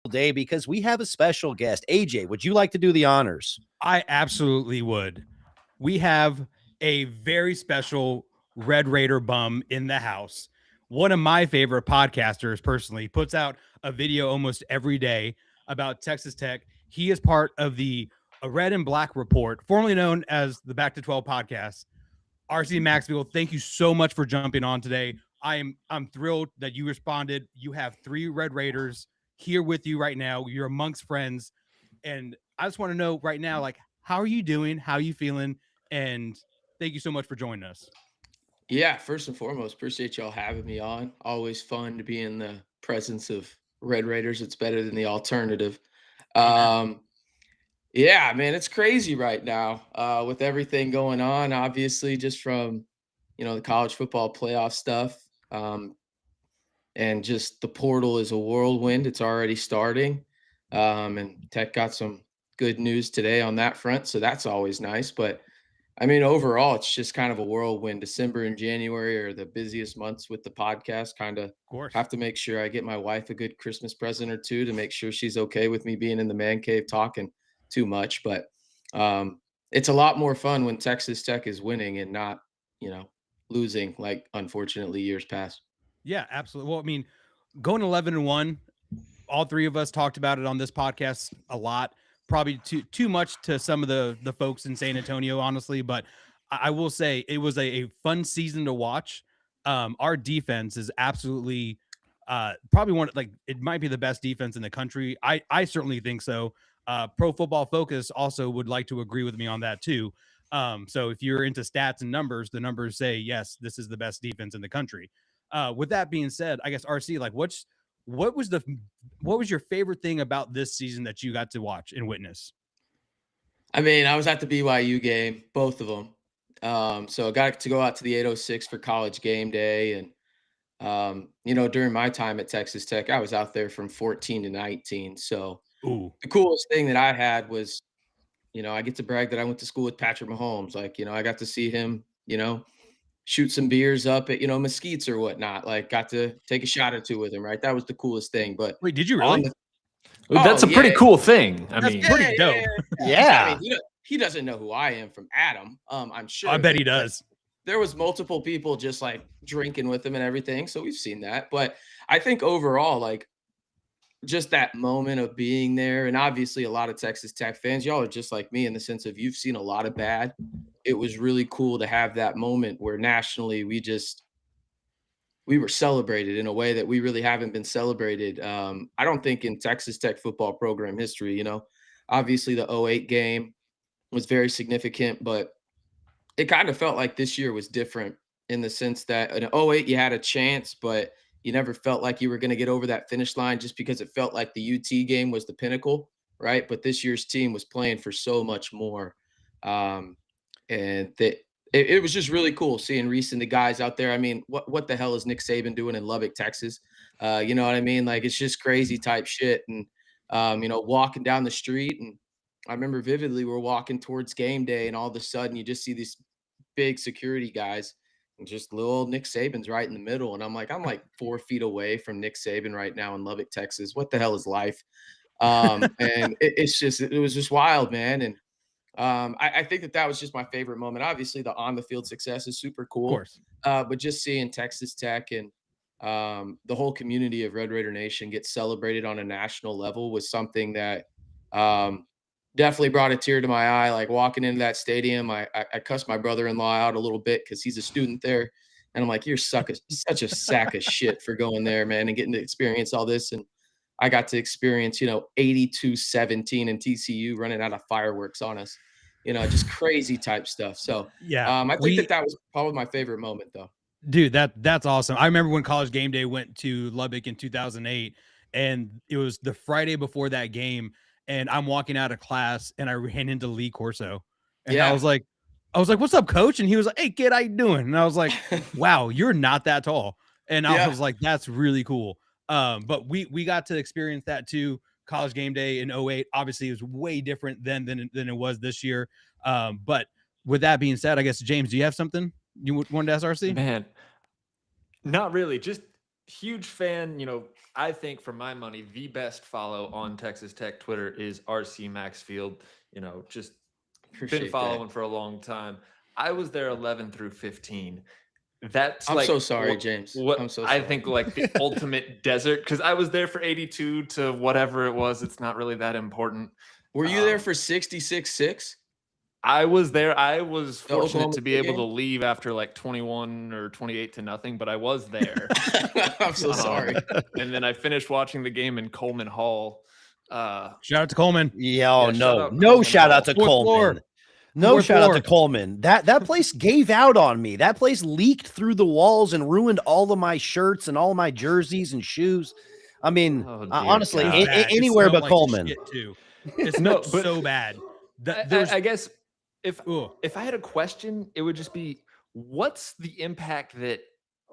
day because we have a special guest. AJ, would you like to do the honors? I absolutely would. We have a very special Red Raider bum in the house. One of my favorite podcasters, personally, puts out a video almost every day about Texas Tech. He is part of the Red and Black Report, formerly known as the Back to 12 podcast. RC Maxfield, thank you so much for jumping on today. I'm thrilled that you responded. You have 3 Red Raiders here with you right now. You're amongst friends. And I just want to know right now, like, how are you doing? How are you feeling? And thank you so much for joining us. Yeah, first and foremost, appreciate y'all having me on. Always fun to be in the presence of Red Raiders. It's better than the alternative. Yeah, man, it's crazy right now with everything going on. Obviously, just from the college football playoff stuff, and just the portal is a whirlwind. It's already starting, and Tech got some good news today on that front, so that's always nice. But I mean, overall, it's just kind of a whirlwind. December and January are the busiest months with the podcast. Kind of have to make sure I get my wife a good Christmas present or two to make sure she's okay with me being in the man cave talking too much. But it's a lot more fun when Texas Tech is winning and not, losing like unfortunately years past. Yeah, absolutely. Well, I mean, going 11-1, all 3 of us talked about it on this podcast a lot. Probably too much to some of the folks in San Antonio, honestly, but I will say it was a fun season to watch. Our defense is absolutely probably it might be the best defense in the country. I certainly think so. Pro Football Focus also would like to agree with me on that too. So if you're into stats and numbers, the numbers say yes, this is the best defense in the country. With that being said, I guess RC, like, what was your favorite thing about this season that you got to watch and witness? I mean, I was at the BYU game, both of them. So I got to go out to the 806 for college game day. And, during my time at Texas Tech, I was out there from 14 to 19. So the coolest thing that I had was, I get to brag that I went to school with Patrick Mahomes. Like, I got to see him, shoot some beers up at, Mesquites or whatnot. Like, got to take a shot or two with him, right? That was the coolest thing. But wait, did you really? That's a pretty cool thing. I mean, pretty dope. Yeah. I mean, he doesn't know who I am from Adam. I'm sure. I bet he does. There was multiple people just like drinking with him and everything. So we've seen that. But I think overall, like, just that moment of being there, and obviously a lot of Texas Tech fans, y'all are just like me in the sense of you've seen a lot of bad. It was really cool to have that moment where nationally we were celebrated in a way that we really haven't been celebrated. I don't think in Texas Tech football program history, obviously the 08 game was very significant, but it kind of felt like this year was different in the sense that in 08 you had a chance, but you never felt like you were going to get over that finish line just because it felt like the UT game was the pinnacle, right? But this year's team was playing for so much more. And it was just really cool seeing Reese and the guys out there. I mean, what the hell is Nick Saban doing in Lubbock, Texas? You know what I mean? Like, it's just crazy type shit. And, walking down the street, and I remember vividly we're walking towards game day, and all of a sudden you just see these big security guys, and just little Nick Saban's right in the middle. And I'm like 4 feet away from Nick Saban right now in Lubbock, Texas. What the hell is life? And it was just wild, man. And I think that was just my favorite moment. Obviously, the on the field success is super cool, of course. But just seeing Texas Tech and the whole community of Red Raider Nation get celebrated on a national level was something that definitely brought a tear to my eye. Like, walking into that stadium, I cussed my brother-in-law out a little bit because he's a student there, and I'm like, "You're such a sack of shit for going there, man, and getting to experience all this." And I got to experience, 82-17 and TCU running out of fireworks on us, just crazy type stuff. So yeah, I think that was probably my favorite moment, though. Dude, that's awesome. I remember when College Game Day went to Lubbock in 2008, and it was the Friday before that game, and I'm walking out of class, and I ran into Lee Corso, and I was like, "What's up, coach?" And he was like, "Hey, kid, how you doing?" And I was like, "Wow, you're not that tall." And I was like, "That's really cool." But we got to experience that too. College Game Day in 08, obviously, it was way different than it was this year. But with that being said, I guess, James, do you have something you wanted to ask RC? Man, not really. Just huge fan, I think for my money, the best follow on Texas Tech Twitter is RC Maxfield. Just been following for a long time. I was there 11 through 15. That's I'm like so sorry, James. What I'm so I sorry. think like the ultimate desert, because I was there for 82 to whatever it was. It's not really that important. Were you there for 66-6? I was there. I was fortunate Oklahoma to be State able to game? leave after like 21 or 28 to nothing, but I was there. I'm so sorry. And then I finished watching the game in Coleman Hall. Shout out to Coleman. Yeah, shout no out shout out Coleman to Hall. Fourth Coleman. floor. No Fourth shout out floor. to Coleman. That place gave out on me. That place leaked through the walls and ruined all of my shirts and all my jerseys and shoes. I mean, Oh, dear honestly, God. It's bad. It anywhere smelled but like Coleman. shit, too. It No, smelled but so bad. I guess if Ugh. I had a question, it would just be, what's the impact that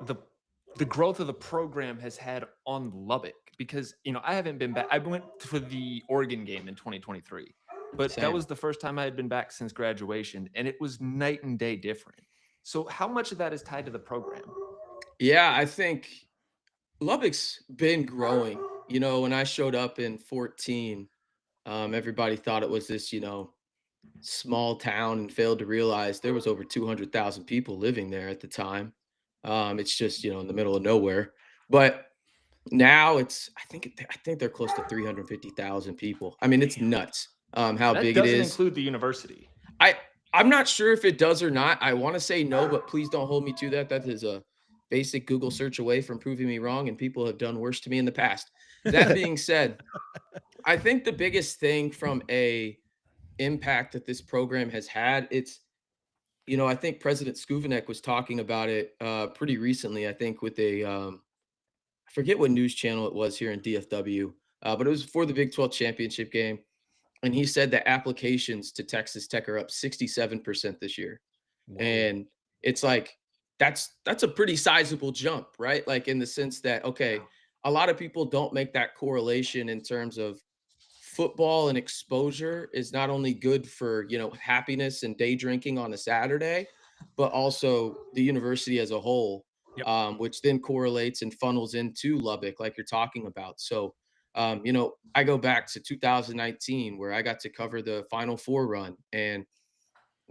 the growth of the program has had on Lubbock? Because I haven't been back. I went to the Oregon game in 2023, but Same. that was the first time I had been back since graduation, and it was night and day different. So how much of that is tied to the program? Yeah, I think Lubbock's been growing. When I showed up in 14, everybody thought it was this, small town and failed to realize there was over 200,000 people living there at the time. It's just, in the middle of nowhere. But now I think they're close to 350,000 people. I mean, it's nuts how That big it doesn't is. include the university. I'm not sure if it does or not. I want to say no, but please don't hold me to that. That is a basic Google search away from proving me wrong, and people have done worse to me in the past. That being said, I think the biggest thing from a impact that this program has had, I think President Skuvanek was talking about it pretty recently, I think with I forget what news channel it was here in DFW, but it was for the Big 12 championship game. And he said that applications to Texas Tech are up 67% this year. Whoa. And it's like, that's a pretty sizable jump, right? Like in the sense that, okay, a lot of people don't make that correlation in terms of football and exposure is not only good for, happiness and day drinking on a Saturday, but also the university as a whole, Yep. which then correlates and funnels into Lubbock, like you're talking about. So, I go back to 2019 where I got to cover the Final Four run. And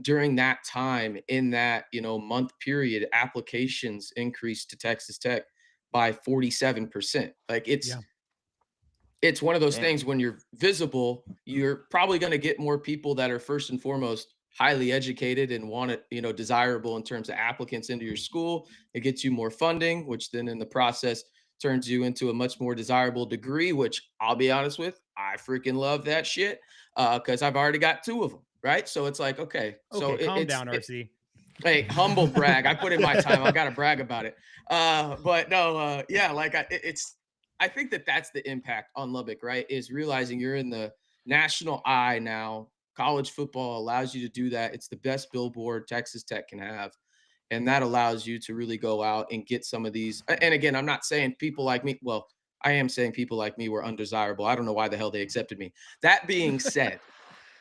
during that time, in that, month period, applications increased to Texas Tech by 47%. Like it's one of those things when you're visible, you're probably going to get more people that are first and foremost highly educated and want it, desirable in terms of applicants into your school. It gets you more funding, which then in the process turns you into a much more desirable degree, which I'll be honest with, I freaking love that shit because I've already got 2 of them. Right. So it's like, okay, so Calm down, RC. Hey, humble brag. I put in my time. I got to brag about it. But no, yeah, like I think that that's the impact on Lubbock, right? Is realizing you're in the national eye now. College football allows you to do that. It's the best billboard Texas Tech can have. And that allows you to really go out and get some of these. And again, I'm not saying people like me. Well, I am saying people like me were undesirable. I don't know why the hell they accepted me. That being said,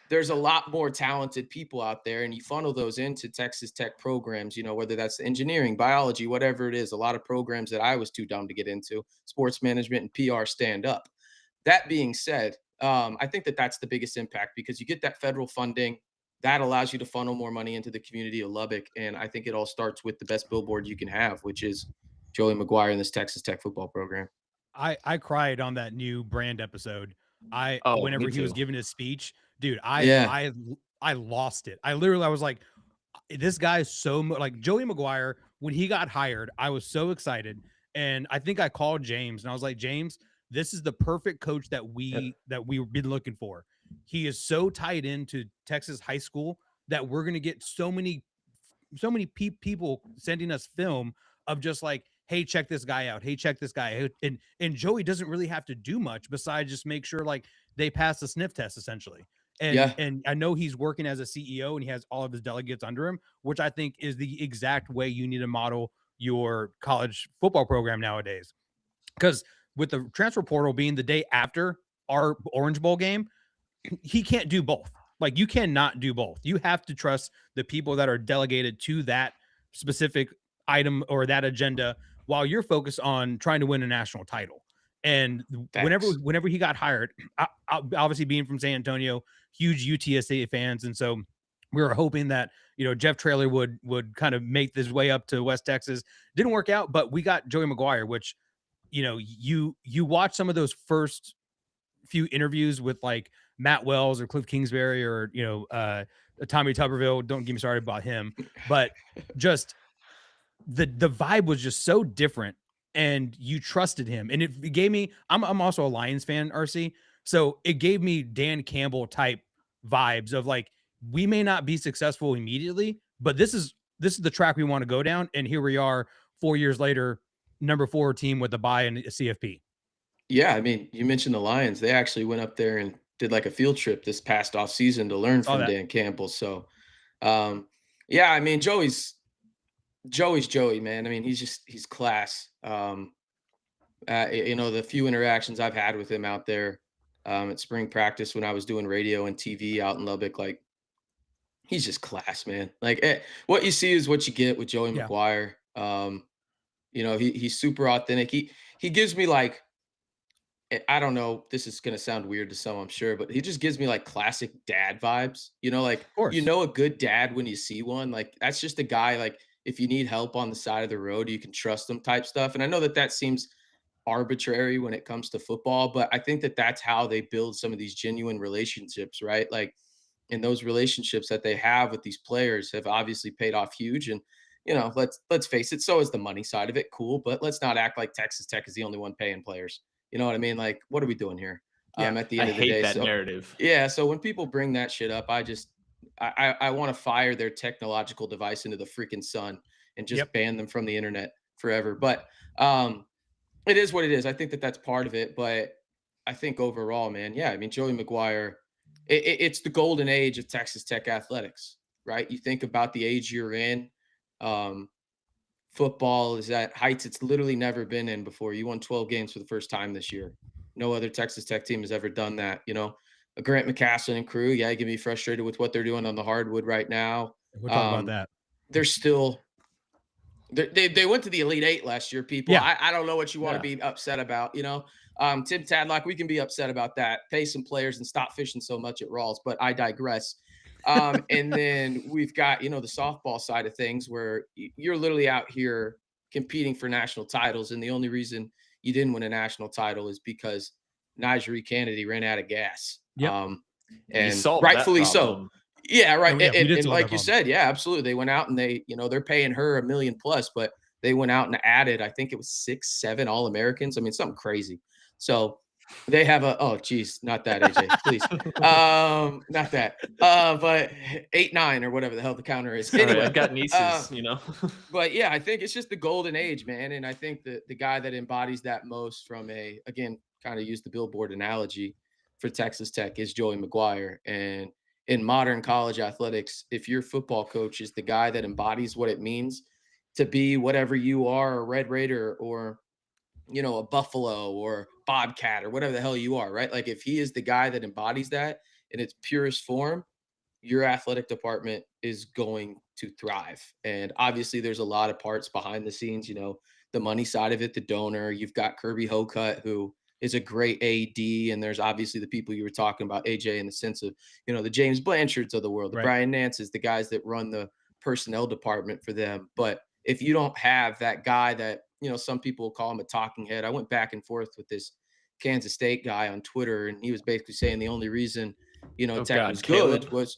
there's a lot more talented people out there, and you funnel those into Texas Tech programs, whether that's engineering, biology, whatever it is, a lot of programs that I was too dumb to get into, sports management and PR stand up. That being said, I think that that's the biggest impact because you get that federal funding that allows you to funnel more money into the community of Lubbock. And I think it all starts with the best billboard you can have, which is Joey McGuire and this Texas Tech football program. I cried on that new brand episode. Oh, Whenever me he was too. giving his speech, dude, I lost it. I was like, this guy is so like Joey McGuire. When he got hired, I was so excited, and I think I called James and I was like, James, this is the perfect coach that we've been looking for. He is so tied into Texas high school that we're gonna get so many people sending us film of just like, hey, check this guy out. Hey, check this guy out. And Joey doesn't really have to do much besides just make sure like they pass the sniff test essentially. And I know he's working as a CEO and he has all of his delegates under him, which I think is the exact way you need to model your college football program nowadays. Because with the transfer portal being the day after our Orange Bowl game, he can't do both. Like you cannot do both. You have to trust the people that are delegated to that specific item or that agenda while you're focused on trying to win a national title. And whenever he got hired, obviously being from San Antonio, huge UTSA fans, and so we were hoping that Jeff Traylor would kind of make this way up to West Texas. Didn't work out, but we got Joey Maguire, which you watch some of those first few interviews with like Matt Wells or Cliff Kingsbury or Tommy Tuberville. Don't get me started about him, but just the vibe was just so different, and you trusted him, and it gave me. I'm also a Lions fan, RC, so it gave me Dan Campbell type vibes of like, we may not be successful immediately, but this is the track we want to go down, and here we are 4 years later, number 4 team with a bye in a CFP. Yeah, I mean, you mentioned the Lions. They actually went up there and did like a field trip this past off season to learn from Dan Campbell. So, yeah, I mean, Joey's Joey, man. I mean, he's class. The few interactions I've had with him out there at spring practice when I was doing radio and TV out in Lubbock, like, he's just class, man. Like, what you see is what you get with Joey Maguire. He's super authentic. He gives me like, I don't know, this is going to sound weird to some, I'm sure, but he just gives me like classic dad vibes, like, a good dad when you see one. Like, that's just a guy, like, if you need help on the side of the road, you can trust him type stuff. And I know that seems arbitrary when it comes to football, but I think that's how they build some of these genuine relationships, right? Like, and those relationships that they have with these players have obviously paid off huge. And, let's face it, so is the money side of it. Cool. But let's not act like Texas Tech is the only one paying players. You know what I mean? Like, what are we doing here? At the end of the day, I hate that narrative. Yeah. So when people bring that shit up, I want to fire their technological device into the freaking sun and just ban them from the internet forever. But it is what it is. I think that's part of it. But I think overall, man, yeah, I mean, Joey Maguire, it's the golden age of Texas Tech athletics, right? You think about the age you're in. Football is at heights it's literally never been in before. You won 12 games for the first time this year. No other Texas Tech team has ever done that. A Grant McCasland and crew, you can be frustrated with what they're doing on the hardwood right now. We'll talk about that. They're still they went to the Elite Eight last year, people. I don't know what you want to be upset about. Tim Tadlock, we can be upset about that. Pay some players and stop fishing so much at Rawls, but I digress. And then we've got, the softball side of things where you're literally out here competing for national titles. And the only reason you didn't win a national title is because Najee Kennedy ran out of gas. And rightfully so. Yeah, right. And like you said, absolutely. They went out and they're paying her $1 million plus, but they went out and added, I think it was 6, 7 All-Americans. I mean, something crazy. So they have not that, AJ, please. Not that. But 8, 9 or whatever the hell the counter is. Sorry, anyway, I've got nieces, But yeah, I think it's just the golden age, man. And I think that the guy that embodies that most from again, kind of use the billboard analogy for Texas Tech is Joey Maguire. And in modern college athletics, if your football coach is the guy that embodies what it means to be whatever you are, a Red Raider or a Buffalo or Bobcat or whatever the hell you are, right? Like, if he is the guy that embodies that in its purest form, your athletic department is going to thrive. And obviously there's a lot of parts behind the scenes, the money side of it, the donor. You've got Kirby Hocutt, who is a great AD. And there's obviously the people you were talking about, AJ, in the sense of, the James Blanchards of the world, the Brian Nances, the guys that run the personnel department for them. But if you don't have that guy that, some people call him a talking head. I went back and forth with this Kansas State guy on Twitter, and he was basically saying the only reason, Tech was good was,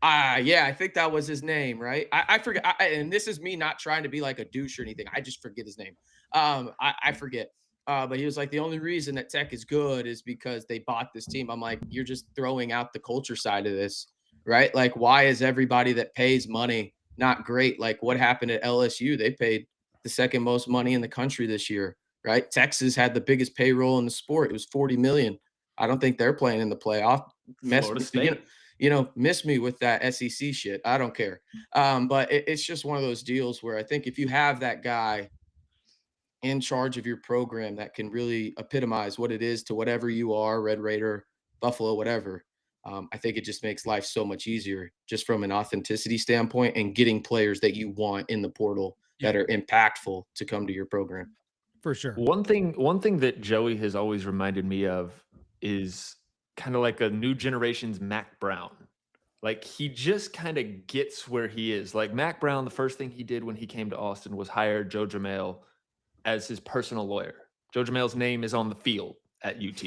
I think that was his name, right? I forget. And this is me not trying to be like a douche or anything. I just forget his name. I forget. But he was like, the only reason that Tech is good is because they bought this team. I'm like, you're just throwing out the culture side of this, right? Like, why is everybody that pays money not great? Like, what happened at LSU? They paid the second most money in the country this year, right? Texas had the biggest payroll in the sport. It was $40 million. I don't think they're playing in the playoff. Miss me with that SEC shit. I don't care. But it's just one of those deals where I think if you have that guy in charge of your program that can really epitomize what it is to whatever you are, Red Raider, Buffalo, whatever, I think it just makes life so much easier just from an authenticity standpoint and getting players that you want in the portal that are impactful to come to your program. For sure. One thing that Joey has always reminded me of is kind of like a new generation's Mac Brown. Like he just kind of gets where he is. Like Mac Brown, the first thing he did when he came to Austin was hire Joe Jamel as his personal lawyer. Joe Jamel's name is on the field at UT.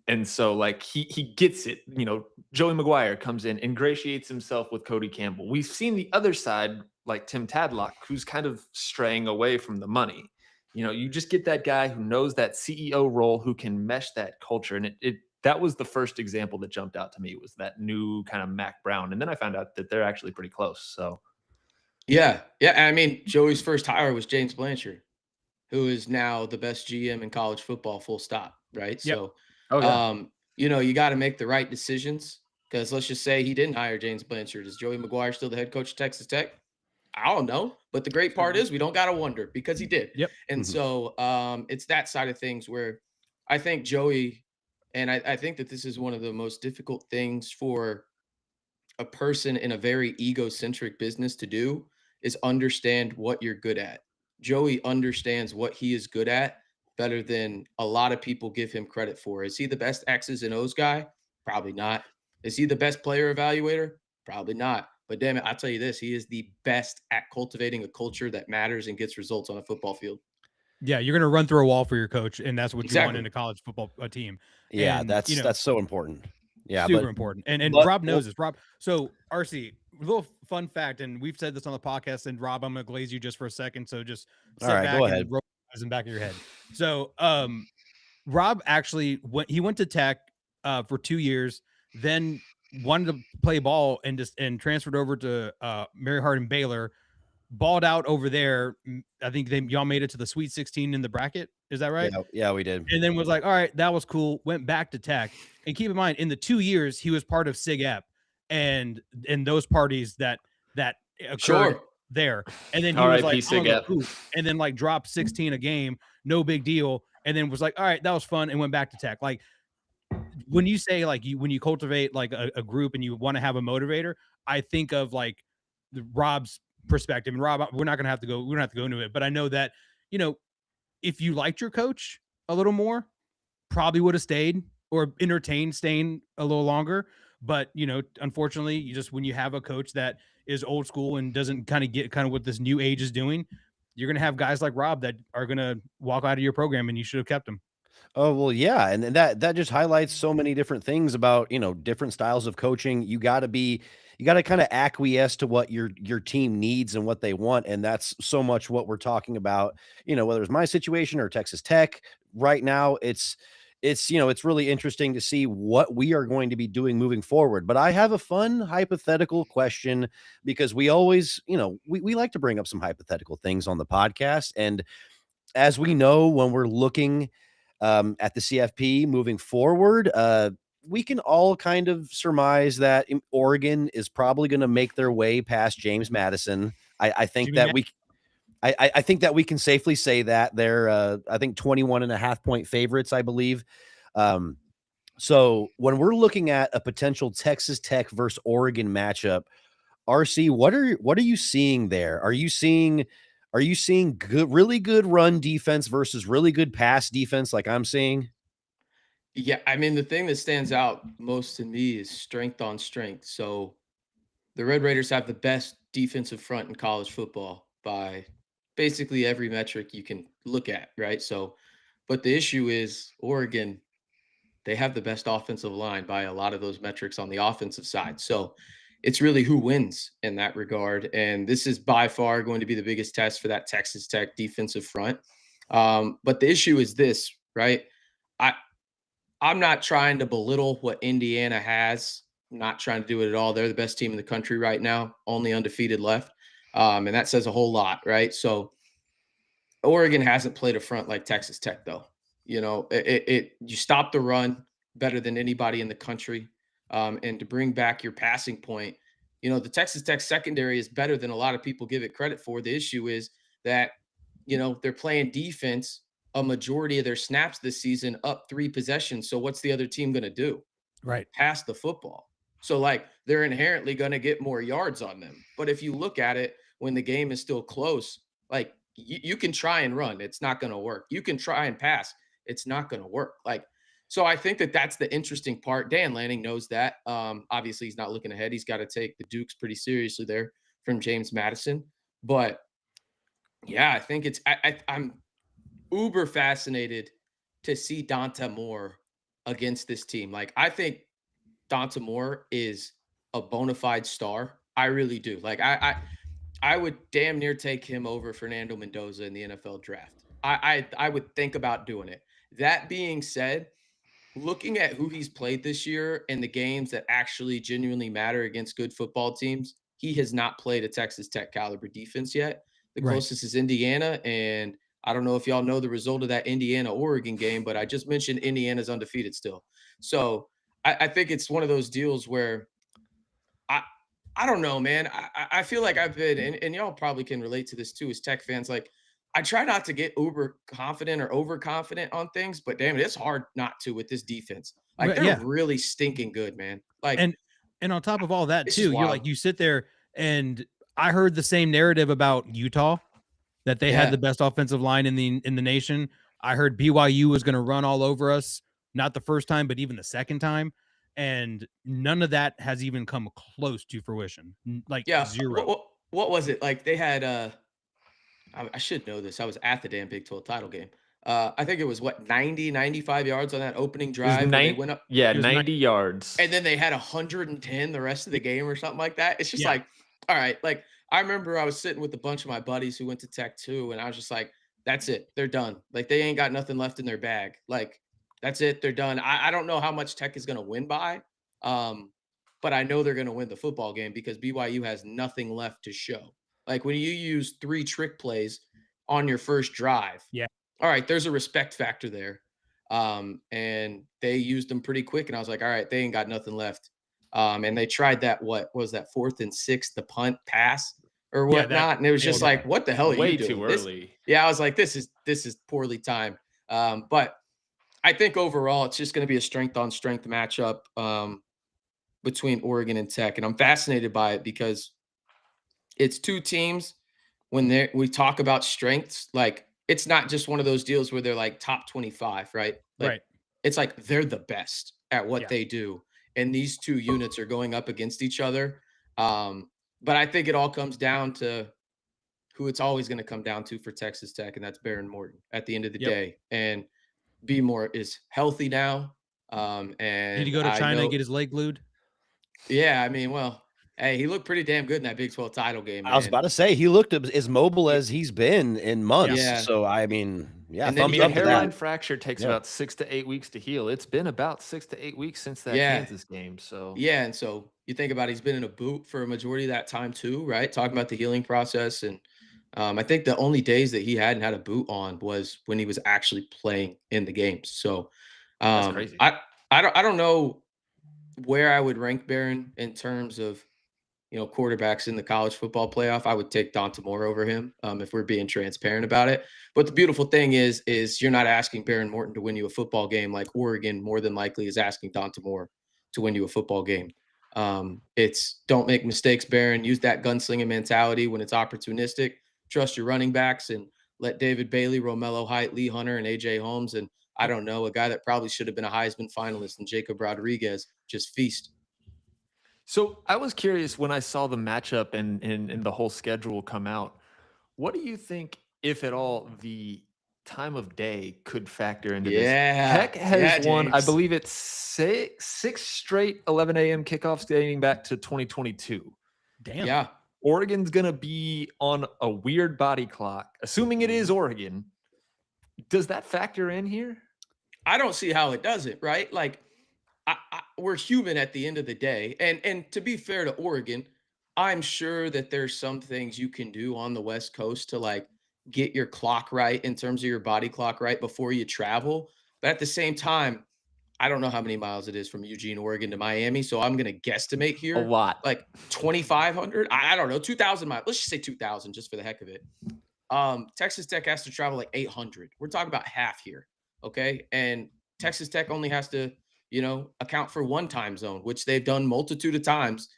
And so like he gets it. You know, Joey Maguire comes in, ingratiates himself with Cody Campbell. We've seen the other side, like Tim Tadlock, who's kind of straying away from the money. You know, you just get that guy who knows that CEO role, who can mesh that culture. And that was the first example that jumped out to me, was that new kind of Mac Brown. And then I found out that they're actually pretty close. So Yeah. I mean, Joey's first hire was James Blanchard, who is now the best GM in college football, full stop. Right. Yep. So, oh yeah. you know, you got to make the right decisions, because let's just say he didn't hire James Blanchard. Is Joey Maguire still the head coach of Texas Tech? I don't know. But the great part is we don't got to wonder, because he did. Yep. And so it's that side of things where I think Joey, and I think that this is one of the most difficult things for a person in a very egocentric business to do, is understand what you're good at. Joey understands what he is good at better than a lot of people give him credit for. Is he the best X's and O's guy? Probably not. Is he the best player evaluator? Probably not. But damn it, I'll tell you this, he is the best at cultivating a culture that matters and gets results on a football field. Yeah, you're going to run through a wall for your coach, and that's what you want Exactly. in a college football team. Yeah, And, that's you know, that's so important. Yeah, super but important. And but- Rob knows this. Rob, so RC, little fun fact, and we've said this on the podcast, and Rob, I'm going to glaze you just for a second, so just sit All right, back go and ahead. roll your eyes in the back of your head. So Rob actually went to Tech for 2 years, then wanted to play ball and transferred over to Mary Hardin Baylor, balled out over there. I think y'all made it to the Sweet 16 in the bracket. Is that right? yeah, we did. And then was like, all right, that was cool. Went back to Tech. And keep in mind, in the 2 years, he was part of SIG-EP and those parties that occurred Sure. there. And then he R.I.P. was like, I'm gonna go SIG-EP. hoop. And then like dropped 16 a game, no big deal. And then was like, all right, that was fun, and went back to Tech. Like when you say like when you cultivate like a group and you want to have a motivator, I think of like Rob's perspective. And Rob, we're not gonna have to go into it, but I know that, you know, if you liked your coach a little more, probably would have stayed or entertained staying a little longer. But, you know, unfortunately, you just, when you have a coach that is old school and doesn't kind of get kind of what this new age is doing, you're going to have guys like Rob that are going to walk out of your program, and you should have kept him. Oh, well, yeah. And that just highlights so many different things about, you know, different styles of coaching. You got to kind of acquiesce to what your team needs and what they want. And that's so much what we're talking about, you know, whether it's my situation or Texas Tech right now. It's, you know, it's really interesting to see what we are going to be doing moving forward. But I have a fun hypothetical question, because we always, you know, we like to bring up some hypothetical things on the podcast. And as we know, when we're looking at the CFP moving forward, we can all kind of surmise that Oregon is probably going to make their way past James Madison. I think that I think that we can safely say that they're, I think 21.5 point favorites, I believe. So when we're looking at a potential Texas Tech versus Oregon matchup, RC, what are you seeing there? Are you seeing really good run defense versus really good pass defense like I'm seeing? Yeah, I mean, the thing that stands out most to me is strength on strength. So the Red Raiders have the best defensive front in college football by basically every metric you can look at, right? So, but the issue is Oregon, they have the best offensive line by a lot of those metrics on the offensive side. So it's really who wins in that regard. And this is by far going to be the biggest test for that Texas Tech defensive front. But the issue is this, right? I'm not trying to belittle what Indiana has. I'm not trying to do it at all. They're the best team in the country right now, only undefeated left. And that says a whole lot, right? So Oregon hasn't played a front like Texas Tech, though. You know, you stop the run better than anybody in the country. And to bring back your passing point, you know, the Texas Tech secondary is better than a lot of people give it credit for. The issue is that, you know, they're playing defense a majority of their snaps this season, up 3 possessions. So what's the other team going to do? Right. Pass the football. So like they're inherently going to get more yards on them. But if you look at it when the game is still close, like you can try and run, it's not going to work. You can try and pass, it's not going to work. Like, so I think that that's the interesting part. Dan Lanning knows that. Obviously, he's not looking ahead. He's got to take the Dukes pretty seriously there from James Madison. But yeah, I think I'm uber fascinated to see Donta Moore against this team. Like, I think Donta Moore is a bona fide star. I really do. Like, I would damn near take him over Fernando Mendoza in the NFL draft. I would think about doing it. That being said, looking at who he's played this year and the games that actually genuinely matter against good football teams, he has not played a Texas Tech caliber defense yet. The Right. closest is Indiana, and I don't know if y'all know the result of that Indiana-Oregon game, but I just mentioned Indiana's undefeated still. So I think it's one of those deals where I don't know, man. I feel like I've been, and y'all probably can relate to this too, as Tech fans. Like, I try not to get uber confident or overconfident on things, but damn it, it's hard not to with this defense. Like, Right, they're yeah. really stinking good, man. Like, And on top of all that it's just too, you're wild. like, you sit there, and I heard the same narrative about Utah, that they had Yeah. the best offensive line in the nation. I heard BYU was going to run all over us, not the first time, but even the second time. And none of that has even come close to fruition. Like, Yeah. zero. What was it? Like, they had I should know this. I was at the damn Big 12 title game. I think it was 95 yards on that opening It was drive where they went up, yeah, It was 90 yards. and then they had 110 the rest of the game or something like that. It's just Yeah. like, all right. Like, I remember I was sitting with a bunch of my buddies who went to Tech too, and I was just like, that's it. They're done. Like, they ain't got nothing left in their bag. Like, that's it. They're done. I don't know how much Tech is going to win by, but I know they're going to win the football game because BYU has nothing left to show. Like, when you use 3 trick plays on your first drive, Yeah. all right, there's a respect factor there. And they used them pretty quick, and I was like, all right, they ain't got nothing left. And they tried that, what was that, 4th and 6, the punt pass or Yeah, whatnot, and it was just like, what the hell are Way you doing? too early. Yeah, I was like, this is poorly timed. But I think overall, it's just going to be a strength on strength matchup between Oregon and Tech, and I'm fascinated by it because it's 2 teams. When we talk about strengths, like, it's not just one of those deals where they're like top 25, right? Like, Right. it's like they're the best at what Yeah. they do, and these 2 units are going up against each other. But I think it all comes down to who it's always going to come down to for Texas Tech, and that's Baron Morton at the end of the Yep. day. And B Moore is healthy now. Did And he go to I China know, and get his leg glued? yeah, I mean, well, hey, he looked pretty damn good in that Big 12 title game, I was man. about to say he looked as mobile as he's been in months. Yeah. So I mean, yeah, And then thumbs he A up to hairline that. fracture takes Yeah. about 6 to 8 weeks to heal. It's been about 6 to 8 weeks since that Yeah. Kansas game. So Yeah, and so you think about it, he's been in a boot for a majority of that time too, right? Talking about the healing process, and I think the only days that he hadn't had a boot on was when he was actually playing in the games. So that's crazy. I don't know where I would rank Barron in terms of, quarterbacks in the college football playoff. I would take Donta Moore over him, if we're being transparent about it. But the beautiful thing is you're not asking Baron Morton to win you a football game like Oregon more than likely is asking Donta Moore to win you a football game. It's don't make mistakes, Baron. Use that gunslinging mentality when it's opportunistic. Trust your running backs and let David Bailey, Romello Height, Lee Hunter, and AJ Holmes, and I don't know, a guy that probably should have been a Heisman finalist, and Jacob Rodriguez, just feast. So I was curious when I saw the matchup and the whole schedule come out. What do you think, if at all, the time of day could factor into this? Yeah. Tech has won, I James. believe it's six straight 11 a.m. kickoffs dating back to 2022. Damn. Yeah. Oregon's going to be on a weird body clock, assuming it is Oregon. Does that factor in here? I don't see how it doesn't, right? Like, we're human at the end of the day. And to be fair to Oregon, I'm sure that there's some things you can do on the West Coast to like get your clock right in terms of your body clock right before you travel. But at the same time, I don't know how many miles it is from Eugene, Oregon to Miami. So I'm going to guesstimate here. A lot. Like 2,500. I don't know, 2,000 miles. Let's just say 2,000 just for the heck of it. Texas Tech has to travel like 800. We're talking about half here. Okay. And Texas Tech only has to, account for one time zone, which they've done multitude of times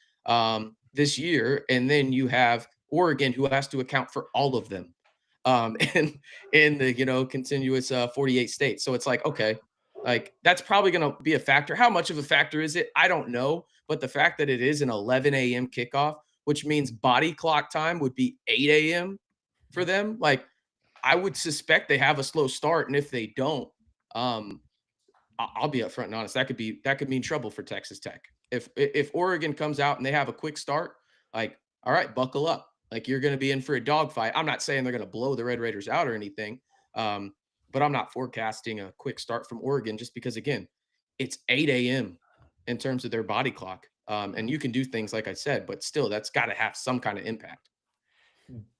this year. And then you have Oregon who has to account for all of them. in the, continuous 48 states. So it's like, okay, like that's probably going to be a factor. How much of a factor is it? I don't know. But the fact that it is an 11 a.m. kickoff, which means body clock time would be 8 a.m. for them. Like, I would suspect they have a slow start. And if they don't, I'll be upfront and honest. That could mean trouble for Texas Tech. If Oregon comes out and they have a quick start, like, all right, buckle up. Like, you're going to be in for a dogfight. I'm not saying they're going to blow the Red Raiders out or anything, but I'm not forecasting a quick start from Oregon just because, again, it's 8 a.m. in terms of their body clock. And you can do things like I said, but still, that's got to have some kind of impact.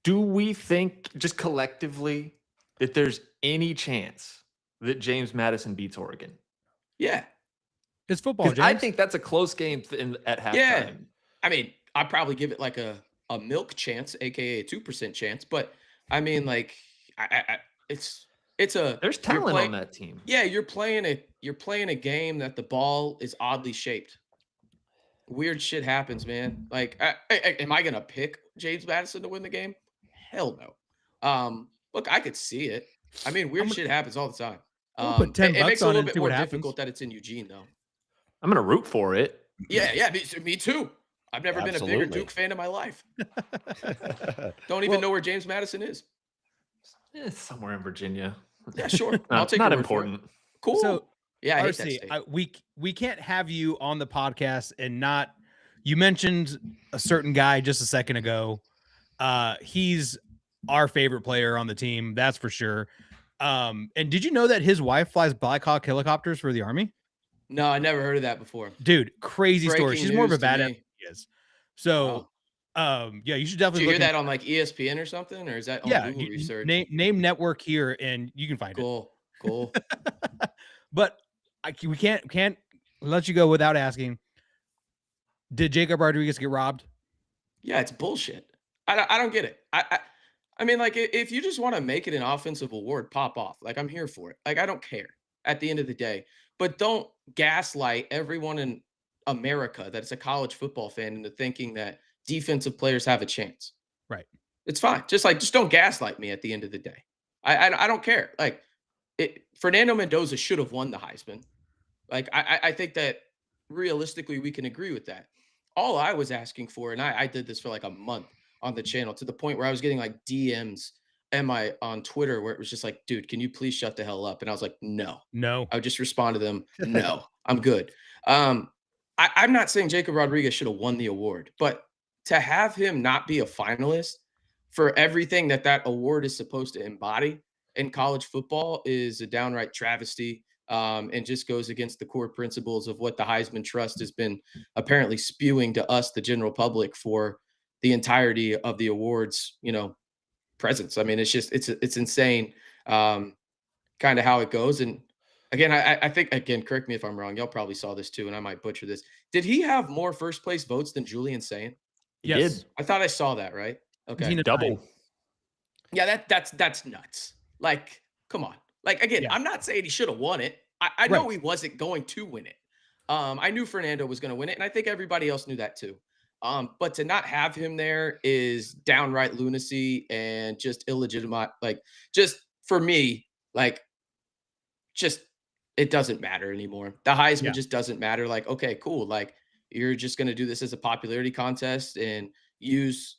Do we think just collectively that there's any chance that James Madison beats Oregon? Yeah. It's football, James. I think that's a close game at halftime. Yeah. I mean, I'd probably give it like a milk chance, aka a 2% chance. But I mean, like, there's talent on that team. Yeah, you're playing a game that the ball is oddly shaped. Weird shit happens, man. Like, am I gonna pick James Madison to win the game? Hell no. Look, I could see it. I mean, weird shit happens all the time. Put $10 it makes it a on little it bit more difficult that it's in Eugene, though. I'm gonna root for it. Yeah, me too. I've never been a bigger Duke fan in my life. Don't even know where James Madison is. It's somewhere in Virginia. Yeah, sure. I'll take not your word for it. important. Cool. So, yeah, I hate RC, that state. we can't have you on the podcast and not. You mentioned a certain guy just a second ago. He's our favorite player on the team, that's for sure. And did you know that his wife flies Black Hawk helicopters for the Army? No, I never heard of that before. Dude, crazy story. Breaking She's more of a news to badass than me. he is. So, yeah, you should definitely Did you hear look that on like ESPN or something, or is that on Google research? Name network here, and you can find it. Cool. But we can't let you go without asking. Did Jacob Rodriguez get robbed? Yeah, it's bullshit. I don't get it. I mean, like, if you just want to make it an offensive award, pop off. Like, I'm here for it. Like, I don't care at the end of the day. But don't gaslight everyone in America that is a college football fan into thinking that defensive players have a chance. Right. It's fine. Just don't gaslight me at the end of the day. I don't care. Like, Fernando Mendoza should have won the Heisman. Like, I think that realistically we can agree with that. All I was asking for, and I did this for like a month on the channel to the point where I was getting like DMs on Twitter where it was just like, dude, can you please shut the hell up? And I was like, no. I would just respond to them, no, I'm good. I'm not saying Jacob Rodriguez should have won the award, but to have him not be a finalist for everything that award is supposed to embody in college football is a downright travesty. And just goes against the core principles of what the Heisman Trust has been apparently spewing to us, the general public, for the entirety of the awards, presence. I mean, it's insane, kind of how it goes. And again, I think, correct me if I'm wrong. Y'all probably saw this too, and I might butcher this. Did he have more first place votes than Julian Sayin? Yes. I thought I saw that, right? Okay. Double. Yeah, that's nuts. Like, come on. Like, again, I'm not saying he should have won it. I know he wasn't going to win it. I knew Fernando was going to win it, and I think everybody else knew that too. But to not have him there is downright lunacy and just illegitimate. Like, just for me, like, just it doesn't matter anymore. The Heisman just doesn't matter. Like, okay, cool. Like, you're just going to do this as a popularity contest and use,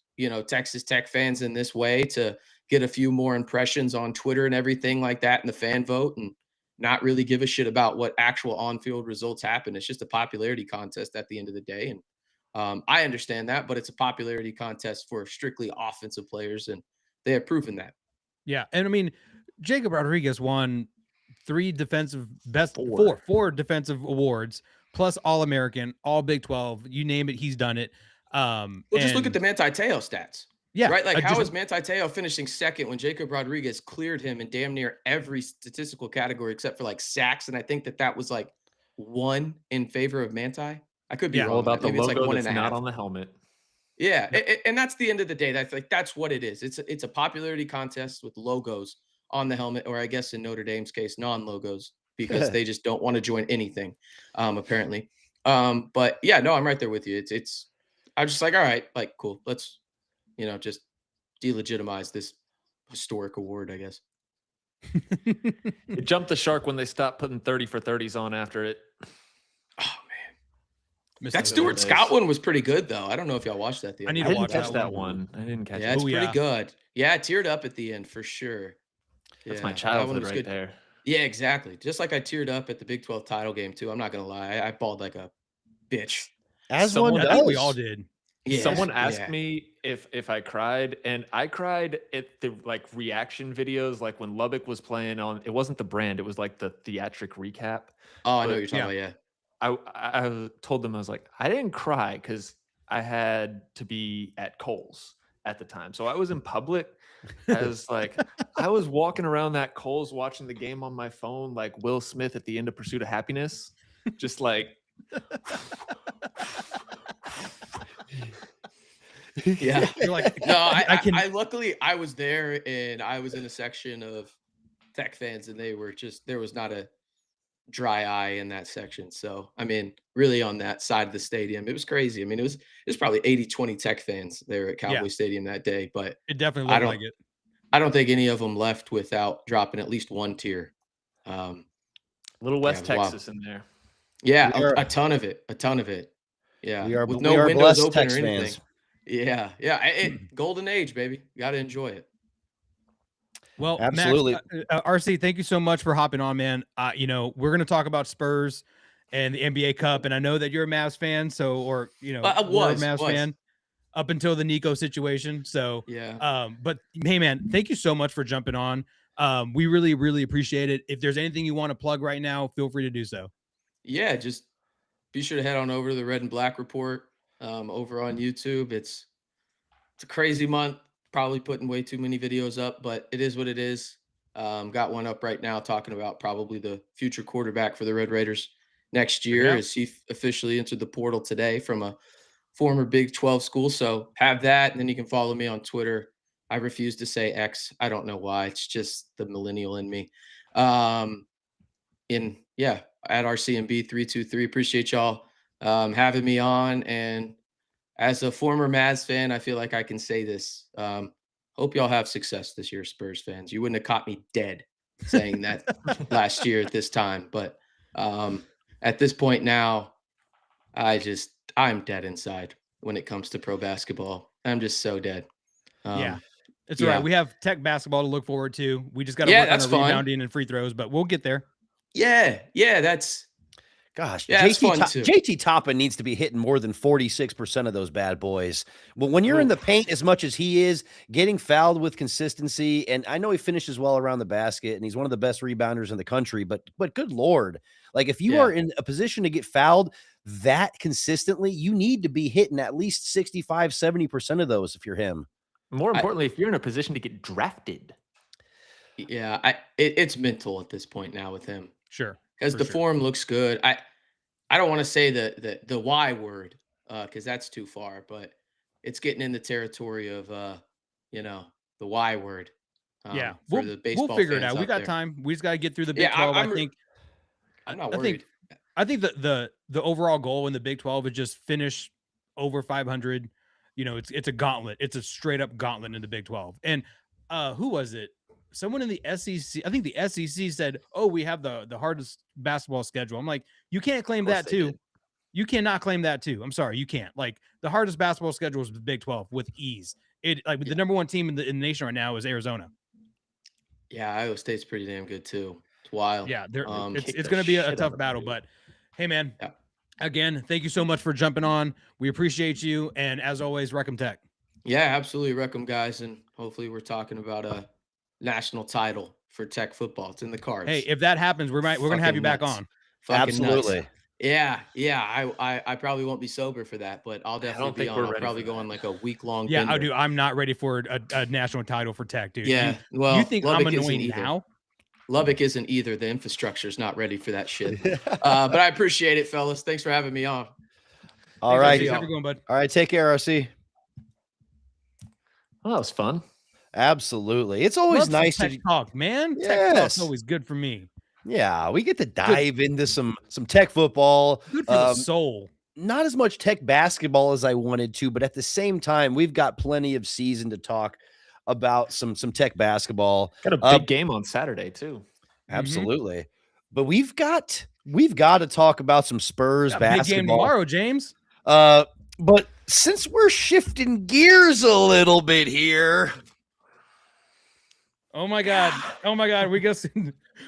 Texas Tech fans in this way to get a few more impressions on Twitter and everything like that in the fan vote, and not really give a shit about what actual on-field results happen. It's just a popularity contest at the end of the day. And I understand that, but it's a popularity contest for strictly offensive players, and they have proven that. Yeah. And I mean, Jacob Rodriguez won four defensive awards, plus All-American, all Big 12, you name it, he's done it. Just look at the Manti Te'o stats. Yeah. Right. Like, how is Manti Te'o finishing second when Jacob Rodriguez cleared him in damn near every statistical category except for like sacks? And I think that was like 1 in favor of Manti. I could be wrong. All about the Maybe logo it's like 1.5. that's not on the helmet. Yeah. And that's the end of the day. That's what it is. It's a popularity contest with logos on the helmet, or I guess in Notre Dame's case, non-logos, because they just don't want to join anything, apparently. But yeah, no, I'm right there with you. I'm just like, all right, like, cool. Let's, just delegitimize this historic award, I guess. It jumped the shark when they stopped putting 30 for 30s on after it. Oh man, Missed that those Stuart days. Scott one was pretty good though. I don't know if y'all watched that. I need I to didn't watch catch that that one. I didn't catch Yeah, it. it's Oh, pretty yeah. good. Yeah, I teared up at the end for sure. That's Yeah, my that one childhood was right good. there. Yeah, exactly. Just like I teared up at the Big 12 title game too. I'm not gonna lie, I bawled like a bitch. As Someone- one I does. think we all did. Yeah, Someone asked yeah. me if I cried, and I cried at the like reaction videos, like when Lubbock was playing on. It wasn't the brand; it was like the theatric recap. Oh, I know But- what you're talking about. I told them, I was like, I didn't cry because I had to be at Kohl's at the time, so I was in public. I was like, I was walking around that Kohl's watching the game on my phone, like Will Smith at the end of Pursuit of Happiness, just like. Yeah. You're like, No, I can. I luckily I was there and I was in a section of Tech fans and they were just there was not a dry eye in that section. So I mean, really on that side of the stadium, it was crazy. I mean, it was probably 80-20 Tech fans there at Cowboy Yeah. Stadium that day, but It definitely I looked don't- like it. I don't think any of them left without dropping at least one tear. Little West Yeah, wow. Texas in there. Yeah, We are- a ton of it. A ton of it. Yeah. We are with we no are windows blessed open Tex or anything. fans. Yeah. Yeah. Golden age, baby. You got to enjoy it. Well, Absolutely. Max, RC, thank you so much for hopping on, man. You know, we're going to talk about Spurs and the NBA Cup, and I know that you're a Mavs fan, so or you know, I were was, a Mavs fan up until the Nico situation. So, Yeah. but hey, man, thank you so much for jumping on. We really, really appreciate it. If there's anything you want to plug right now, feel free to do so. Yeah. Just be sure to head on over to the Red and Black Report over on YouTube. It's a crazy month. Probably putting way too many videos up, but it is what it is. Got one up right now talking about probably the future quarterback for the Red Raiders next year Yeah. as he officially entered the portal today from a former Big 12 school. So have that. And then you can follow me on Twitter. I refuse to say X. I don't know why. It's just the millennial in me. At RCMB323. Appreciate y'all having me on. And as a former Mavs fan, I feel like I can say this. Hope y'all have success this year, Spurs fans. You wouldn't have caught me dead saying that last year at this time. But at this point now, I'm dead inside when it comes to pro basketball. I'm just so dead. Yeah. It's all right. We have Tech basketball to look forward to. We just got to Yeah, work on that's our fun. rebounding and free throws, but we'll get there. Yeah, that's Gosh, Yeah, it's fun too. JT Toppin needs to be hitting more than 46% of those bad boys. Well, when you're in the paint as much as he is, getting fouled with consistency, and I know he finishes well around the basket, and he's one of the best rebounders in the country, but good Lord, like if you Yeah. are in a position to get fouled that consistently, you need to be hitting at least 65, 70% of those if you're him. More importantly, if you're in a position to get drafted. Yeah, it's mental at this point now with him. Sure. Because For the sure. form looks good. I don't want to say the Y word because that's too far, but it's getting in the territory of the Y word. Yeah. for We'll the baseball figure it fans out. We got there. time. We just got to get through the Big Yeah, 12. I'm I think not I worried. think that the overall goal in the Big 12 is just finish over 500. You know, it's a gauntlet. It's a straight up gauntlet in the Big 12. And who was it? Someone in the SEC, I think the SEC said, "Oh, we have the hardest basketball schedule." I'm like, you can't claim that too. You cannot claim that too. I'm sorry, you can't. Like the hardest basketball schedule is the Big 12 with ease. It like the number one team in the nation right now is Arizona. Yeah, Iowa State's pretty damn good too. It's wild. Yeah, Kick it's the going to be a shit out tough of battle, Purdue. but hey, man, Yeah. again, thank you so much for jumping on. We appreciate you, and as always, Recom Tech. Yeah, absolutely. Wreck 'em, guys, and hopefully we're talking about a national title for Tech football. It's in the cards. Hey, if that happens, we're going to have you back nuts. on. Fucking Absolutely. nuts. Yeah. I probably won't be sober for that, but I'll definitely be think on. we're I'll ready probably for go that. on like a week-long Yeah, I bender. do. I'm not ready for a national title for Tech, dude. Yeah. You, Well, you think Lubbock I'm isn't annoying either. now? Lubbock isn't either. The infrastructure's not ready for that shit. But I appreciate it, fellas. Thanks for having me on. All Thanks, right. RC. Have a good one, bud. All right. Take care, RC. Well, that was fun. Absolutely. It's always Love some nice Tech to, talk, man. Tech Yes. talk's always good for me. yeah, we get to dive into some Tech football. Good for the soul. Not as much Tech basketball as I wanted to, but at the same time, we've got plenty of season to talk about some Tech basketball. Got a big game on Saturday too. Absolutely. But we've got to talk about some Spurs Got a basketball. big game tomorrow, James. But since we're shifting gears a little bit here. Oh my God. We got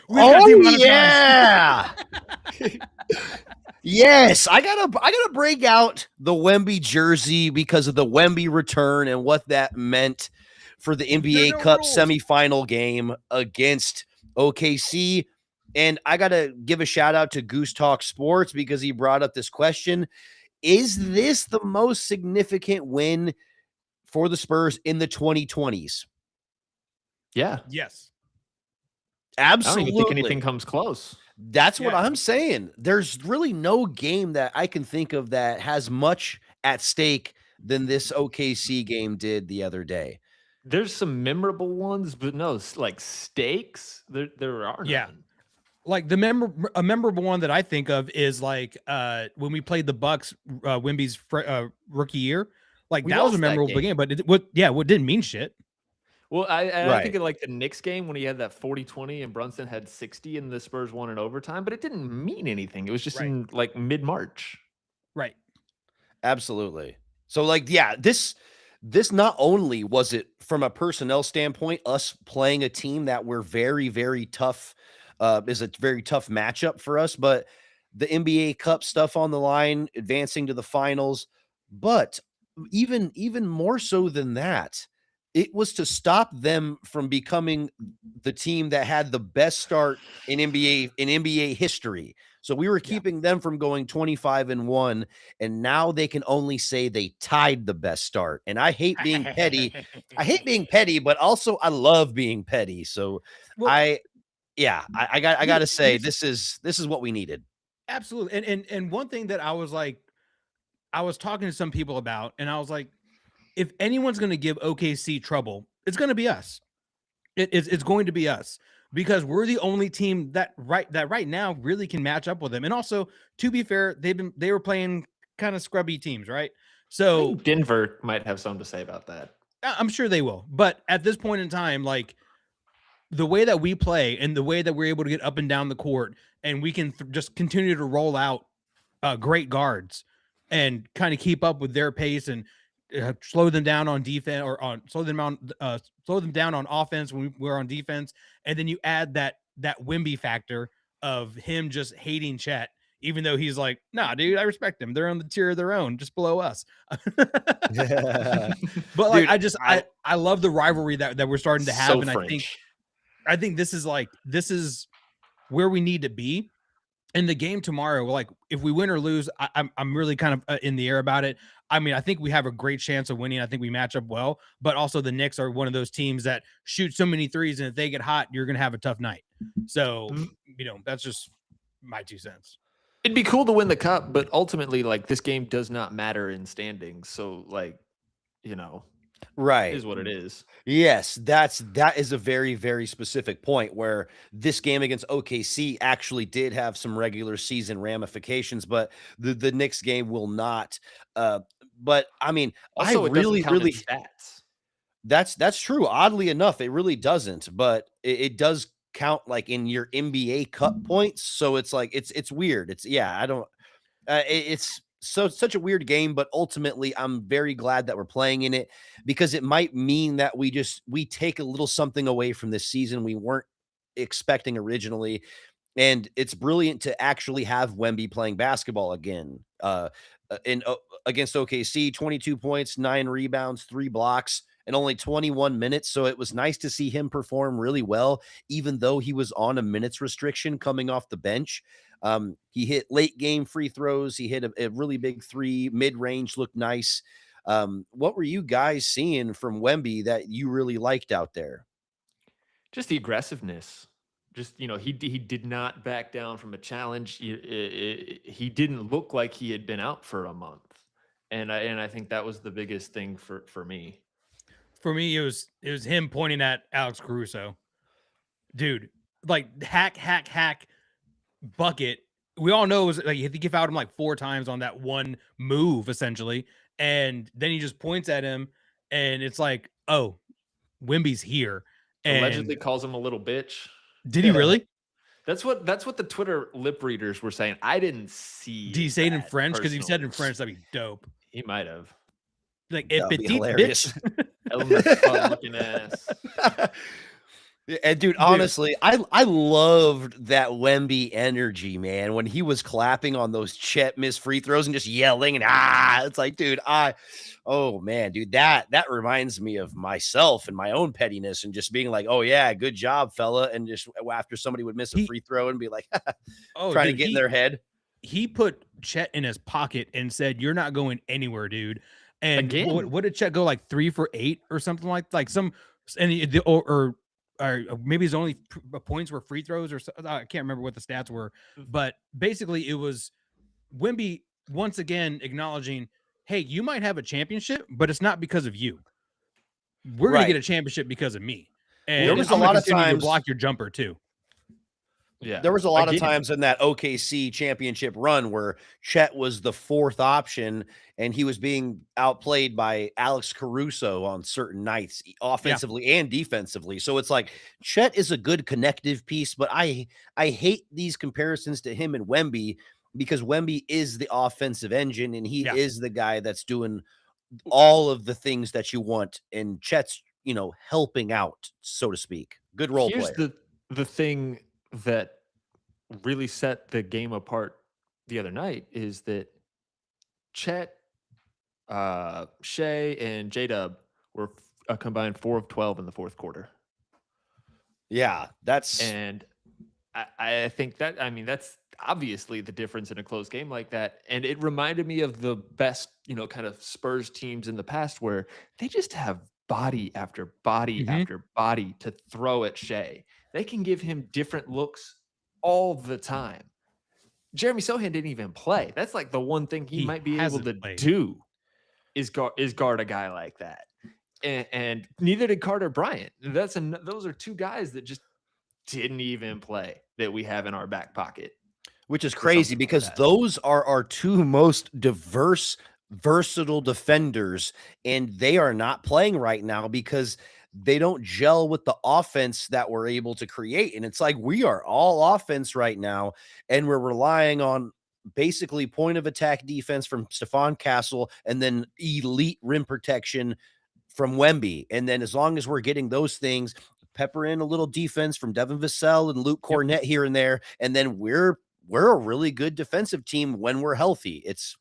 yeah. Yes, I gotta break out the Wemby jersey because of the Wemby return and what that meant for the NBA Cup semifinal game against OKC. And I gotta give a shout out to Goose Talk Sports because he brought up this question. Is this the most significant win for the Spurs in the 2020s? Yeah. Yes. Absolutely. I don't even think anything comes close. That's what I'm saying. There's really no game that I can think of that has much at stake than this OKC game did the other day. There's some memorable ones, but no, like stakes, there are none. Yeah. Like a memorable one that I think of is like when we played the Bucks, Wemby's rookie year. Like that was a memorable game, but what didn't mean shit. Well, I think of like the Knicks game when he had that 40-20 and Brunson had 60 and the Spurs won in overtime, but it didn't mean anything. It was just in like mid-March. Right. Absolutely. So like, yeah, this not only was it from a personnel standpoint, us playing a team that we're very, very tough, is a very tough matchup for us, but the NBA Cup stuff on the line, advancing to the finals, but even more so than that, it was to stop them from becoming the team that had the best start in NBA history. So we were keeping them from going 25-1, and now they can only say they tied the best start. And I hate being petty. I hate being petty, but also I love being petty. So I got to say this is what we needed. Absolutely. And one thing that I was talking to some people about, and I was like, if anyone's going to give OKC trouble, it's going to be us. It's going to be us because we're the only team that right now really can match up with them. And also, to be fair, they were playing kind of scrubby teams, right? So I think Denver might have something to say about that. I'm sure they will. But at this point in time, like the way that we play and the way that we're able to get up and down the court, and we can just continue to roll out great guards and kind of keep up with their pace and slow them down on defense or slow them down on offense when we're on defense. And then you add that Wemby factor of him just hating Chet, even though he's like, nah, dude, I respect them. They're on the tier of their own, just below us. But like, dude, I love the rivalry that we're starting to have. So and French. I think this is where we need to be. In the game tomorrow, like if we win or lose, I'm really kind of in the air about it. I mean, I think we have a great chance of winning. I think we match up well, but also the Knicks are one of those teams that shoot so many threes, and if they get hot, you're going to have a tough night. So, that's just my 2 cents. It'd be cool to win the cup, but ultimately, like this game does not matter in standings. So, like, right, is what it is. Yes, that is a very, very specific point where this game against OKC actually did have some regular season ramifications, but the Knicks game will not. But I mean, also, I really stats. That's true. Oddly enough, it really doesn't, but it does count like in your NBA Cup points. So it's like it's weird. It's such a weird game, but ultimately I'm very glad that we're playing in it because it might mean that we take a little something away from this season we weren't expecting originally. And it's brilliant to actually have Wemby playing basketball again. Against OKC, 22 points, 9 rebounds, 3 blocks, and only 21 minutes. So it was nice to see him perform really well, even though he was on a minutes restriction coming off the bench. He hit late game free throws. He hit a really big 3, mid-range looked nice. What were you guys seeing from Wemby that you really liked out there? Just the aggressiveness. Just, he did not back down from a challenge. He didn't look like he had been out for a month. And I think that was the biggest thing for me. For me, it was him pointing at Alex Caruso. Dude, like hack, bucket. We all know it was like, I think he fouled him like 4 times on that one move, essentially. And then he just points at him, and it's like, oh, Wemby's here. And Allegedly calls him a little bitch. did he really? That's what the Twitter lip readers were saying. I didn't see. Did he say it in French? Because if he said it in personally. French, that'd be dope. He might have. Like, That if would be petit hilarious. bitch. Element's fun looking ass. And dude, honestly, I loved that Wemby energy, man. When he was clapping on those Chet missed free throws and just yelling and it's like, dude, oh man, dude, that reminds me of myself and my own pettiness and just being like, oh yeah, good job, fella. And just after somebody would miss a free throw and be like, trying to get in their head. He put Chet in his pocket and said, "You're not going anywhere, dude." And Again. what did Chet go, like 3 for 8 or something like some, and or maybe his only points were free throws or I can't remember what the stats were, but basically it was Wemby once again acknowledging, hey, you might have a championship, but it's not because of you. We're going to get a championship because of me. And there was I'm a lot of times times to block your jumper too. Yeah, there was a lot of times in that OKC championship run where Chet was the fourth option and he was being outplayed by Alex Caruso on certain nights, offensively and defensively. So it's like Chet is a good connective piece, but I hate these comparisons to him and Wemby because Wemby is the offensive engine and he is the guy that's doing all of the things that you want. And Chet's, helping out, so to speak. Good role player. Here's the thing that really set the game apart the other night is that Chet, Shea, and J-Dub were a combined 4 of 12 in the fourth quarter. Yeah, and I think that's obviously the difference in a close game like that. And it reminded me of the best, kind of Spurs teams in the past where they just have body after body after body to throw at Shea. They can give him different looks all the time. Jeremy Sohan didn't even play. That's like the one thing he might be able to do is guard a guy like that. And neither did Carter Bryant. Those are two guys that just didn't even play that we have in our back pocket. Which is crazy because those are our two most versatile defenders, and they are not playing right now because they don't gel with the offense that we're able to create. And it's like we are all offense right now, and we're relying on basically point of attack defense from Stephon Castle and then elite rim protection from Wemby. And then as long as we're getting those things, pepper in a little defense from Devin Vassell and Luke Cornett here and there, and then we're a really good defensive team when we're healthy. It's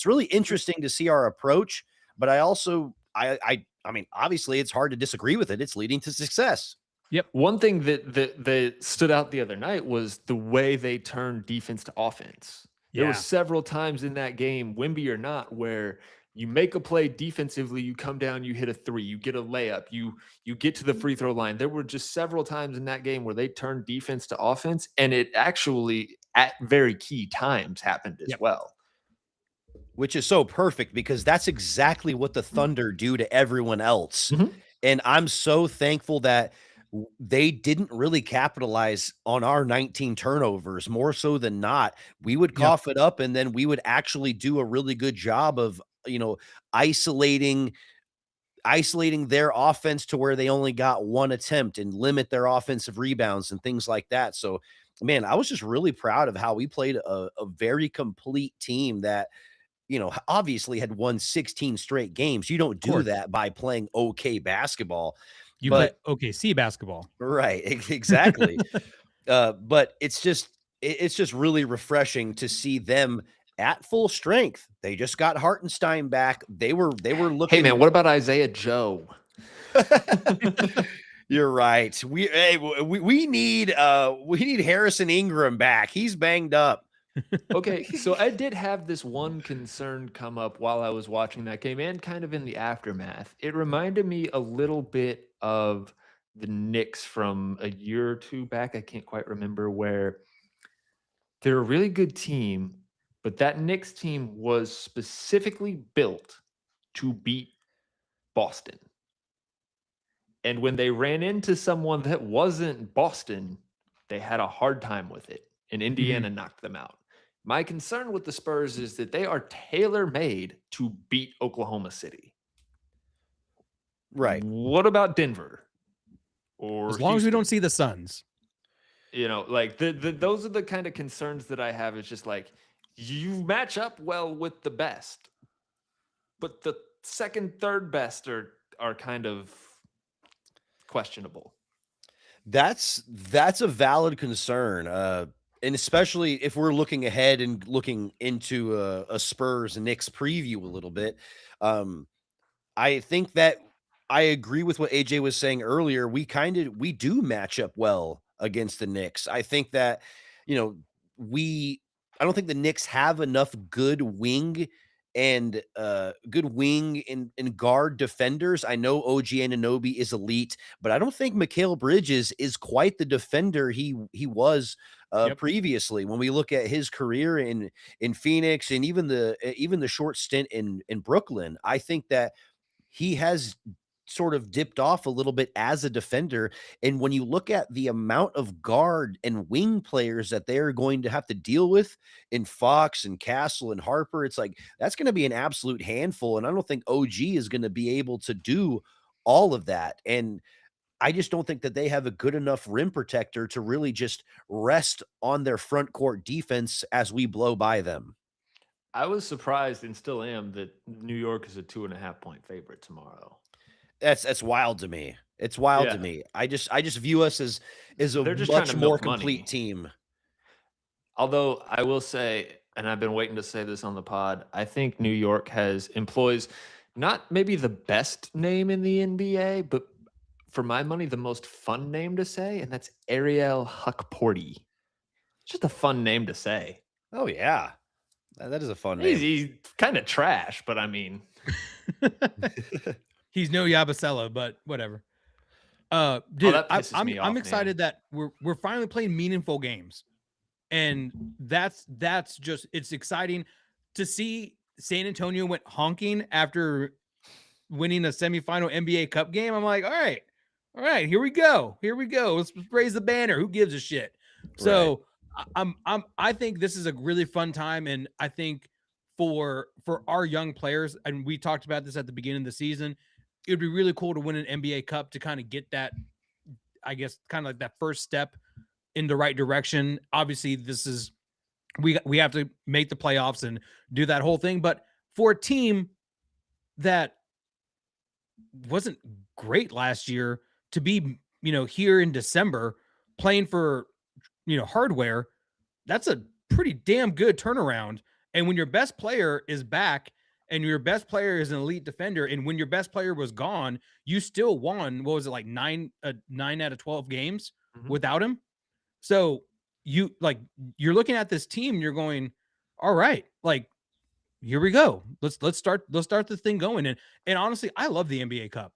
really interesting to see our approach, but I also I mean, obviously it's hard to disagree with it. It's leading to success. Yep. One thing that stood out the other night was the way they turned defense to offense. There were several times in that game, Wemby or not, where you make a play defensively, you come down, you hit a three, you get a layup, you get to the free throw line. There were just several times in that game where they turned defense to offense, and it actually at very key times happened as well. Which is so perfect because that's exactly what the Thunder do to everyone else. And I'm so thankful that they didn't really capitalize on our 19 turnovers. More so than not, we would cough it up, and then we would actually do a really good job of, isolating their offense to where they only got one attempt and limit their offensive rebounds and things like that. So, man, I was just really proud of how we played a very complete team that, obviously had won 16 straight games. You don't do that by playing okay basketball. You play OKC basketball. Right. Exactly. But it's just really refreshing to see them at full strength. They just got Hartenstein back. They were looking. Hey man, what about Isaiah Joe? You're right. We need Harrison Ingram back. He's banged up. Okay, so I did have this one concern come up while I was watching that game and kind of in the aftermath. It reminded me a little bit of the Knicks from a year or two back. I can't quite remember, where they're a really good team, but that Knicks team was specifically built to beat Boston. And when they ran into someone that wasn't Boston, they had a hard time with it, and Indiana knocked them out. My concern with the Spurs is that they are tailor-made to beat Oklahoma City. Right. What about Denver? Or As long as we Houston? don't see the Suns. You know, like those are the kind of concerns that I have. It's just like you match up well with the best, but the second, third best are kind of questionable. That's a valid concern. And especially if we're looking ahead and looking into a Spurs and Knicks preview a little bit. I think that I agree with what AJ was saying earlier. We do match up well against the Knicks. I think that, you know, I don't think the Knicks have enough good wing and guard defenders. I know OG Anunoby is elite, but I don't think Mikal Bridges is quite the defender he was Yep. previously. When we look at his career in Phoenix and even the short stint in Brooklyn, I think that he has sort of dipped off a little bit as a defender. And when you look at the amount of guard and wing players that they're going to have to deal with in Fox and Castle and Harper, it's like that's going to be an absolute handful. And I don't think OG is going to be able to do all of that. And I just don't think that they have a good enough rim protector to really just rest on their front court defense as we blow by them. I was surprised and still am that New York is a 2.5 point favorite tomorrow. That's wild to me. It's wild to Yeah. me. I just view us as a They're just trying much to more milk complete money. team. Although I will say, and I've been waiting to say this on the pod, I think New York employs not maybe the best name in the NBA, but for my money, the most fun name to say, and that's Ariel Huckporty. Just a fun name to say. Oh yeah, that is a fun name. He's kind of trash, but I mean, He's no Yabusela, but whatever. Dude, that pisses me off, I'm excited that we're finally playing meaningful games, and that's just it's exciting to see. San Antonio went honking after winning a semifinal NBA Cup game. I'm like, all right, here we go. Let's raise the banner. Who gives a shit? So I think this is a really fun time, and I think for our young players, and we talked about this at the beginning of the season, it would be really cool to win an NBA Cup to kind of get that, I guess, kind of like that first step in the right direction. Obviously, this is we have to make the playoffs and do that whole thing, but for a team that wasn't great last year to be, here in December playing for, hardware, that's a pretty damn good turnaround. And when your best player is back and your best player is an elite defender, and when your best player was gone, you still won, what was it, like 9 out of 12 games without him? So you're looking at this team and you're going, all right, like, here we go. Let's start this thing going. And honestly, I love the NBA Cup.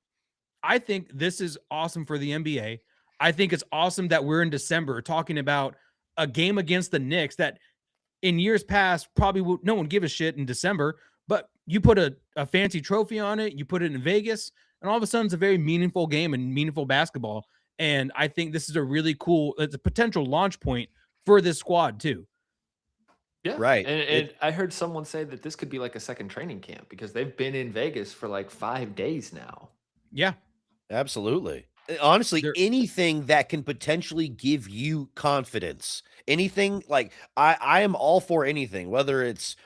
I think this is awesome for the NBA. I think it's awesome that we're in December talking about a game against the Knicks that in years past probably no one give a shit in December, but you put a fancy trophy on it, you put it in Vegas, and all of a sudden it's a very meaningful game and meaningful basketball. And I think this is it's a potential launch point for this squad too. Yeah. Right. And I heard someone say that this could be like a second training camp because they've been in Vegas for like 5 days now. Yeah. Absolutely. Honestly, anything that can potentially give you confidence, anything like I am all for anything, whether it's,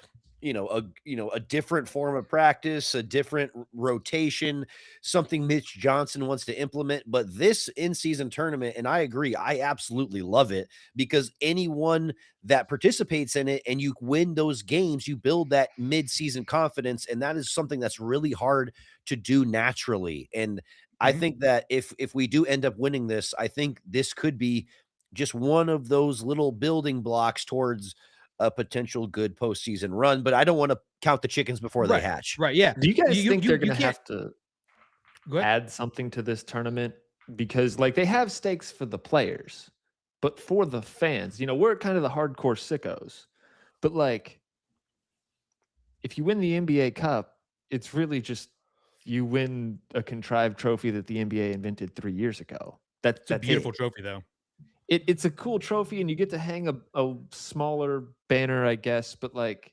a different form of practice, a different rotation, something Mitch Johnson wants to implement. But this in-season tournament, and I agree, I absolutely love it because anyone that participates in it and you win those games, you build that mid-season confidence. And that is something that's really hard to do naturally. And I think that if we do end up winning this, I think this could be just one of those little building blocks towards a potential good postseason run. But I don't want to count the chickens before they hatch. Right. Yeah. Do you guys think they're going to have to add something to this tournament? Because like they have stakes for the players, but for the fans, we're kind of the hardcore sickos. But like, if you win the NBA Cup, it's really just you win a contrived trophy that the NBA invented 3 years ago. That's a beautiful trophy, though. It's a cool trophy, and you get to hang a smaller banner, I guess. But like,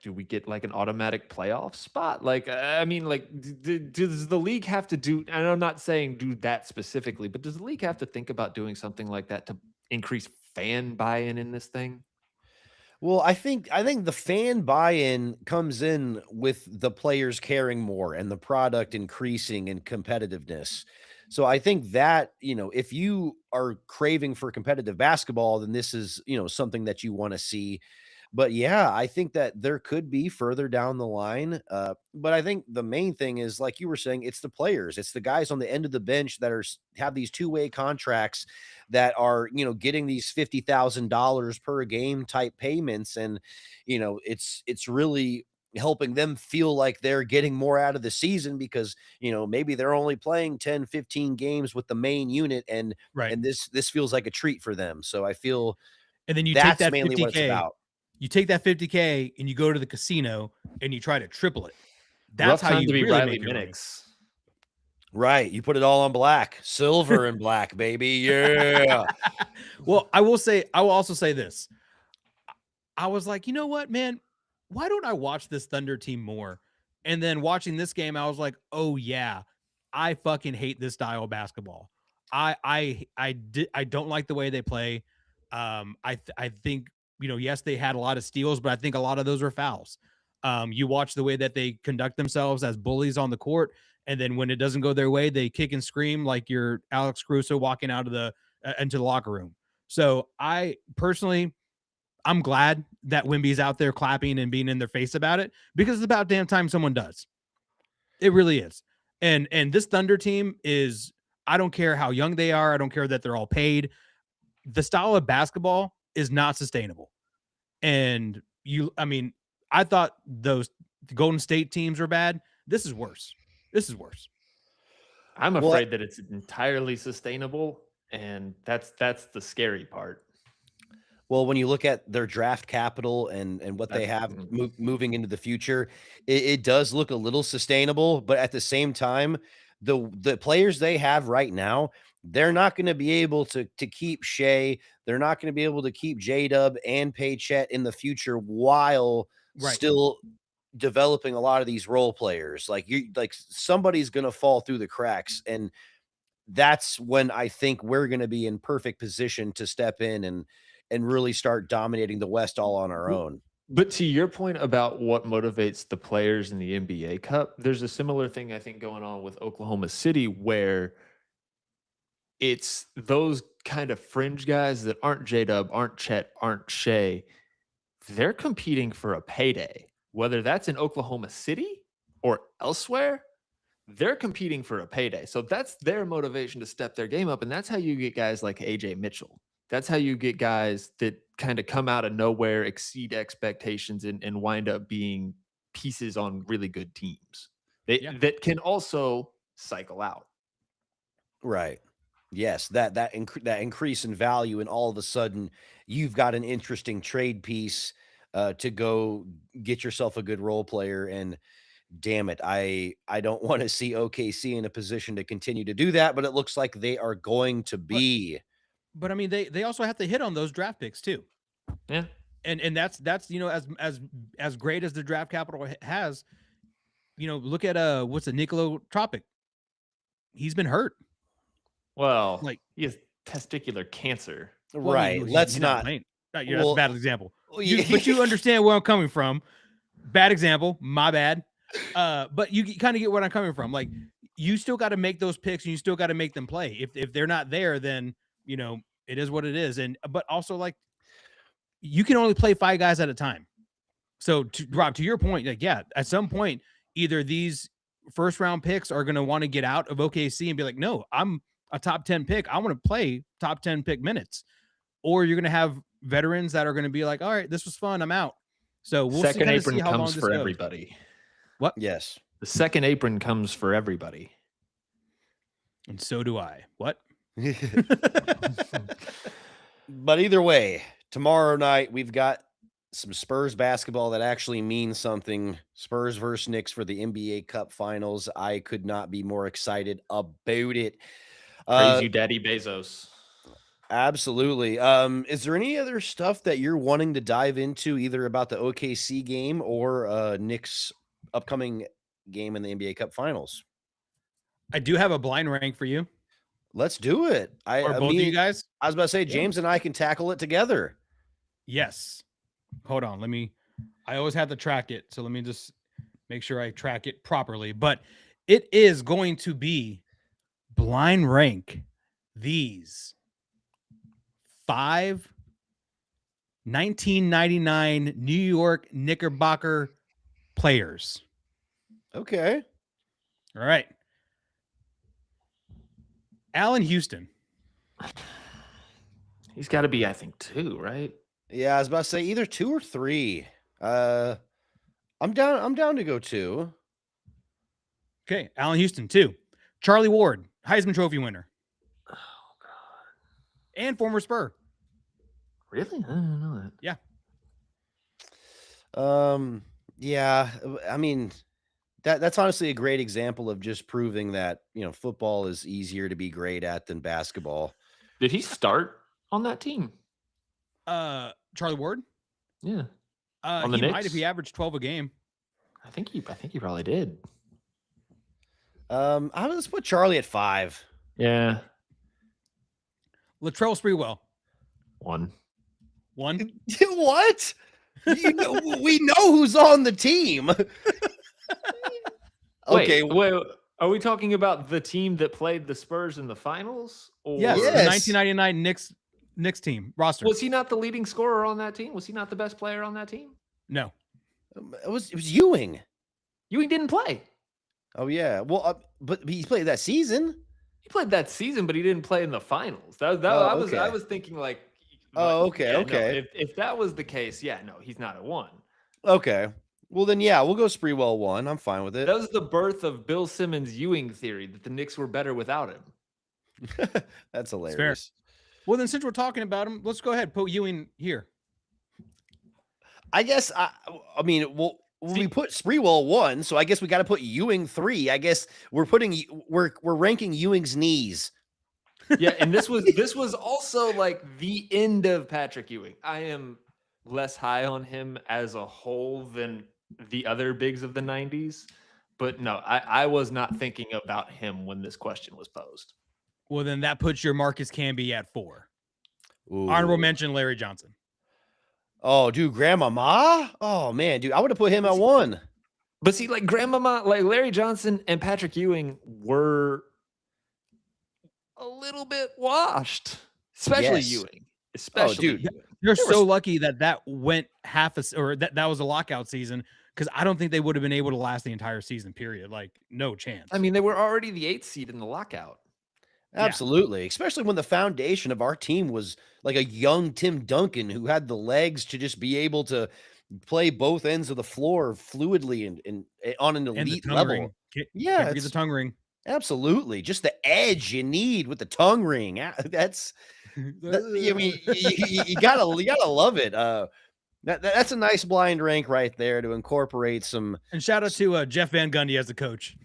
do we get like an automatic playoff spot? Like, I mean, like, does the league have to do, and I'm not saying do that specifically, but does the league have to think about doing something like that to increase fan buy-in in this thing? Well, I think the fan buy-in comes in with the players caring more and the product increasing in competitiveness. So I think that, if you are craving for competitive basketball, then this is, something that you want to see. But yeah, I think that there could be further down the line. But I think the main thing is, like you were saying, it's the players, it's the guys on the end of the bench that have these two-way contracts that are, getting these $50,000 per game type payments, and it's really helping them feel like they're getting more out of the season because maybe they're only playing 10, 15 games with the main unit, and Right. this feels like a treat for them. So I feel And then you take that's that mainly what it's 50K, about. you take that 50K and you go to the casino and you try to triple it. That's Rough how time you to be really Riley make your money. Minix. Right, you put it all on black, silver and black, baby. Yeah. Well, I will also say this. I was like, you know what, man? Why don't I watch this Thunder team more? And then watching this game, I was like, oh yeah, I fucking hate this style of basketball. I don't like the way they play. I think, yes, they had a lot of steals, but I think a lot of those were fouls. You watch the way that they conduct themselves as bullies on the court, and then when it doesn't go their way, they kick and scream like you're Alex Caruso walking out of the into the locker room. So I personally, I'm glad that Wimby's out there clapping and being in their face about it, because it's about damn time someone does. It really is. And this Thunder team is, I don't care how young they are, I don't care that they're all paid. The style of basketball is not sustainable. And I thought those Golden State teams were bad. This is worse. This is worse. I'm Well, afraid that it's entirely sustainable, and that's the scary part. Well, when you look at their draft capital and what they have moving into the future, it does look a little sustainable. But at the same time, the players they have right now, they're not going to be able to keep Shea. They're not going to be able to keep J-Dub and pay Chet in the future while Right. still developing a lot of these role players. Like somebody's going to fall through the cracks, and that's when I think we're going to be in perfect position to step in and really start dominating the West all on our own. But to your point about what motivates the players in the NBA Cup, there's a similar thing I think going on with Oklahoma City, where it's those kind of fringe guys that aren't J-Dub, aren't Chet, aren't Shea. They're competing for a payday, whether that's in Oklahoma City or elsewhere. They're competing for a payday. So that's their motivation to step their game up. And that's how you get guys like AJ Mitchell. That's how you get guys that kind of come out of nowhere, exceed expectations, and wind up being pieces on really good teams that can also cycle out. Right. Yes, that increase in value, and all of a sudden you've got an interesting trade piece to go get yourself a good role player. And damn it, I don't want to see OKC in a position to continue to do that, but it looks like they are going to be. But I mean, they also have to hit on those draft picks too. Yeah. And that's as great as the draft capital has, look at what's the Nikola Tropic. He's been hurt. Well, Like, he has testicular cancer. Well, Right. Let's not. That's a bad example. Well, But you understand where I'm coming from. Bad example. My bad. But you kind of get where I'm coming from. Like, you still got to make those picks, and you still got to make them play. If they're not there, then it is what it is. But also, like, you can only play 5 guys at a time. So Rob, to your point, like, yeah, at some point, either these first round picks are going to want to get out of OKC and be like, no, I'm a top 10 pick. I want to play top 10 pick minutes. Or you're going to have veterans that are going to be like, all right, this was fun, I'm out. So we'll second apron see how long comes this for goes. everybody. What? Yes. The second apron comes for everybody. And so do I. What? But either way, tomorrow night we've got some Spurs basketball that actually means something. Spurs versus Knicks for the NBA Cup Finals. I could not be more excited about it. Praise you, Daddy Bezos. Absolutely. Is there any other stuff that you're wanting to dive into, either about the OKC game or Knicks' upcoming game in the NBA Cup Finals? I do have a blind rank for you, Let's do it. or both of you Me, guys. I was about to say, Yeah. James and I can tackle it together. Yes. Hold on. I always have to track it. So let me just make sure I track it properly. But it is going to be blind rank these 5 1999 New York Knickerbocker players. Okay. All right. Allen Houston. He's got to be, I think, 2, right? Yeah, I was about to say either 2 or 3. I'm down to go 2. Okay. Allen Houston, 2. Charlie Ward, Heisman Trophy winner. Oh, God. And former Spur. Really? I didn't know that. Yeah. Yeah, I mean, that's honestly a great example of just proving that, football is easier to be great at than basketball. Did he start on that team? Charlie Ward? Yeah. He the might Knicks? if he averaged 12 a game. I think he probably did. Let's put Charlie at 5. Yeah. Latrell Sprewell. 1. 1. What? We know who's on the team. Okay. Wait, are we talking about the team that played the Spurs in the finals? Or Yes, Yes. the 1999 Knicks team roster. was he not the leading scorer on that team? Was he not the best player on that team? No. It was Ewing. Ewing didn't play. Oh yeah. Well, but he played that season. He played that season, but he didn't play in the finals. Oh, I okay. was thinking like. Oh, okay, no, okay. if that was the case, yeah, no, he's not at 1. Okay. Well then, yeah, we'll go Sprewell 1. I'm fine with it. That was the birth of Bill Simmons' Ewing theory that the Knicks were better without him. That's fair. hilarious. Well, then since we're talking about him, let's go ahead. Put Ewing here. I guess I mean, we put Sprewell 1, so I guess we got to put Ewing 3. I guess we're ranking Ewing's knees. Yeah, and this was also like the end of Patrick Ewing. I am less high on him as a whole than the other bigs of the 90s, but no, I was not thinking about him when this question was posed. Well, then that puts your Marcus Camby at 4. Ooh. Honorable mention, Larry Johnson. Oh, dude, Grandmama? Oh man, dude, I would have put him at 1. But see, like Grandmama, like Larry Johnson and Patrick Ewing were a little bit washed, especially Yes. Ewing. Especially dude. Ewing. They're so lucky that went that was a lockout season, because I don't think they would have been able to last the entire season, period. Like, no chance. I mean, they were already the 8th seed in the lockout. Absolutely. Especially when the foundation of our team was like a young Tim Duncan who had the legs to just be able to play both ends of the floor fluidly and on an and the elite tongue level. ring. Can't Yeah, forget the tongue ring. absolutely. Just the edge you need with the tongue ring. That's I mean, you gotta love it. That's a nice blind rank right there to incorporate some. And shout out to Jeff Van Gundy as the coach.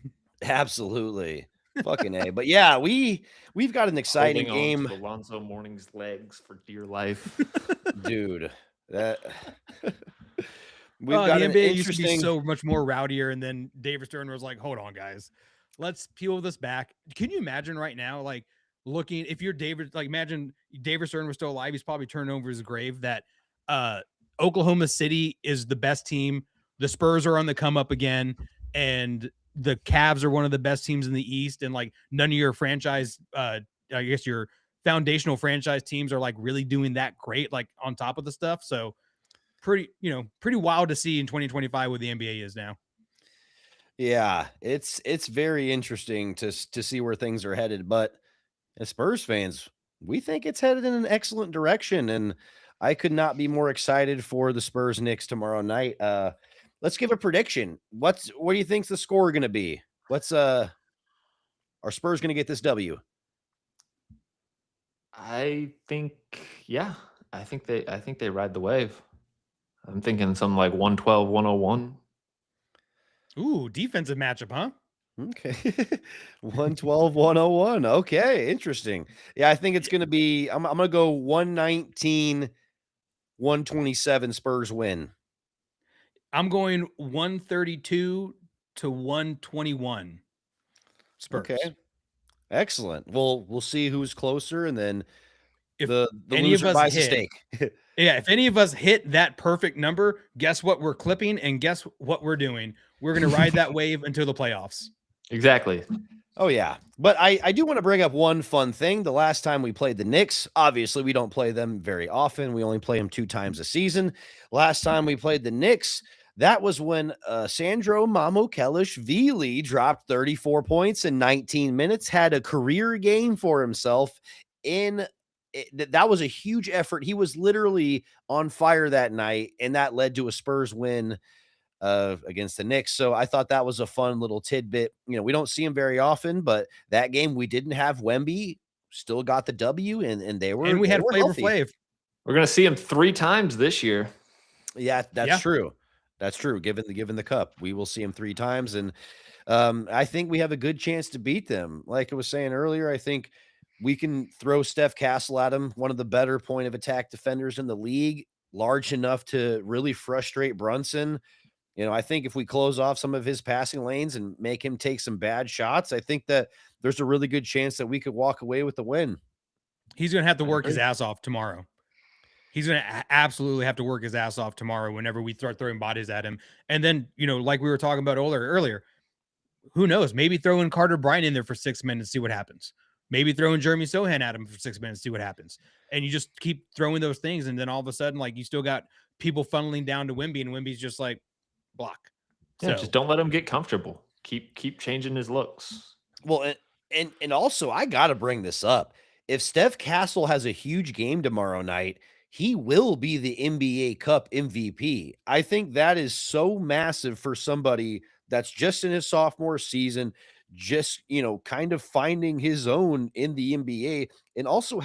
Absolutely, fucking A. But yeah, we've got an exciting Holding on game, to Alonzo Mourning's legs for dear life. dude. That we've The got an NBA used to be interesting. so much more rowdier, and then David Stern was like, "Hold on, guys, let's peel this back." Can you imagine right now, like looking if you're David, like imagine David Stern was still alive, he's probably turning over his grave that Oklahoma City is the best team, the Spurs are on the come up again, and the Cavs are one of the best teams in the East, and like none of your franchise, I guess your foundational franchise teams are like really doing that great, like on top of the stuff. So pretty wild to see in 2025 what the NBA is now. Yeah, it's very interesting to see where things are headed. But as Spurs fans, we think it's headed in an excellent direction, and I could not be more excited for the Spurs Knicks tomorrow night. Let's give a prediction. What do you think's the score going to be? Are Spurs going to get this W? I think they ride the wave. I'm thinking something like 112, 101. Ooh, defensive matchup, huh? Okay. 112, 101. Okay, interesting. Yeah, I think it's gonna be I'm gonna go 119, 127 Spurs win. I'm going 132 to 121 Okay. Spurs. Excellent. We'll see who's closer, and then If the any of loser us buys a hit, steak. yeah, if any of us hit that perfect number, guess what we're clipping and guess what we're doing? We're going to ride that wave until the playoffs. Exactly. Oh, yeah. But I do want to bring up one fun thing. The last time we played the Knicks, obviously we don't play them very often. We only play them 2 times a season. Last time we played the Knicks, that was when Sandro Mamukelishvili dropped 34 points in 19 minutes, had a career game for himself in that was a huge effort. He was literally on fire that night, and that led to a Spurs win against the Knicks. So I thought that was a fun little tidbit. You know, we don't see him very often, but that game we didn't have Wemby, still got the W, and they were And we they had were Flavor healthy. Flav. We're going to see him 3 times this year. Yeah, that's Yeah. true. That's true. Given the cup, we will see him 3 times, and I think we have a good chance to beat them. Like I was saying earlier, I think we can throw Steph Castle at him, one of the better point of attack defenders in the league, large enough to really frustrate Brunson. You know, I think if we close off some of his passing lanes and make him take some bad shots, I think that there's a really good chance that we could walk away with the win. He's going to have to I work his agree. ass off tomorrow. He's going to absolutely have to work his ass off tomorrow whenever we start throwing bodies at him. And then, you know, like we were talking about earlier, who knows? Maybe throwing Carter Bryant in there for 6 minutes, see what happens. Maybe throwing Jeremy Sohan at him for 6 minutes, see what happens. And you just keep throwing those things. And then all of a sudden, like, you still got people funneling down to Wemby, and Wemby's just like, block. Yeah, So just don't let him get comfortable. Keep changing his looks. Well, and also I got to bring this up. If Steph Castle has a huge game tomorrow night, he will be the NBA Cup MVP. I think that is so massive for somebody that's just in his sophomore season, just, you know, kind of finding his own in the NBA, and also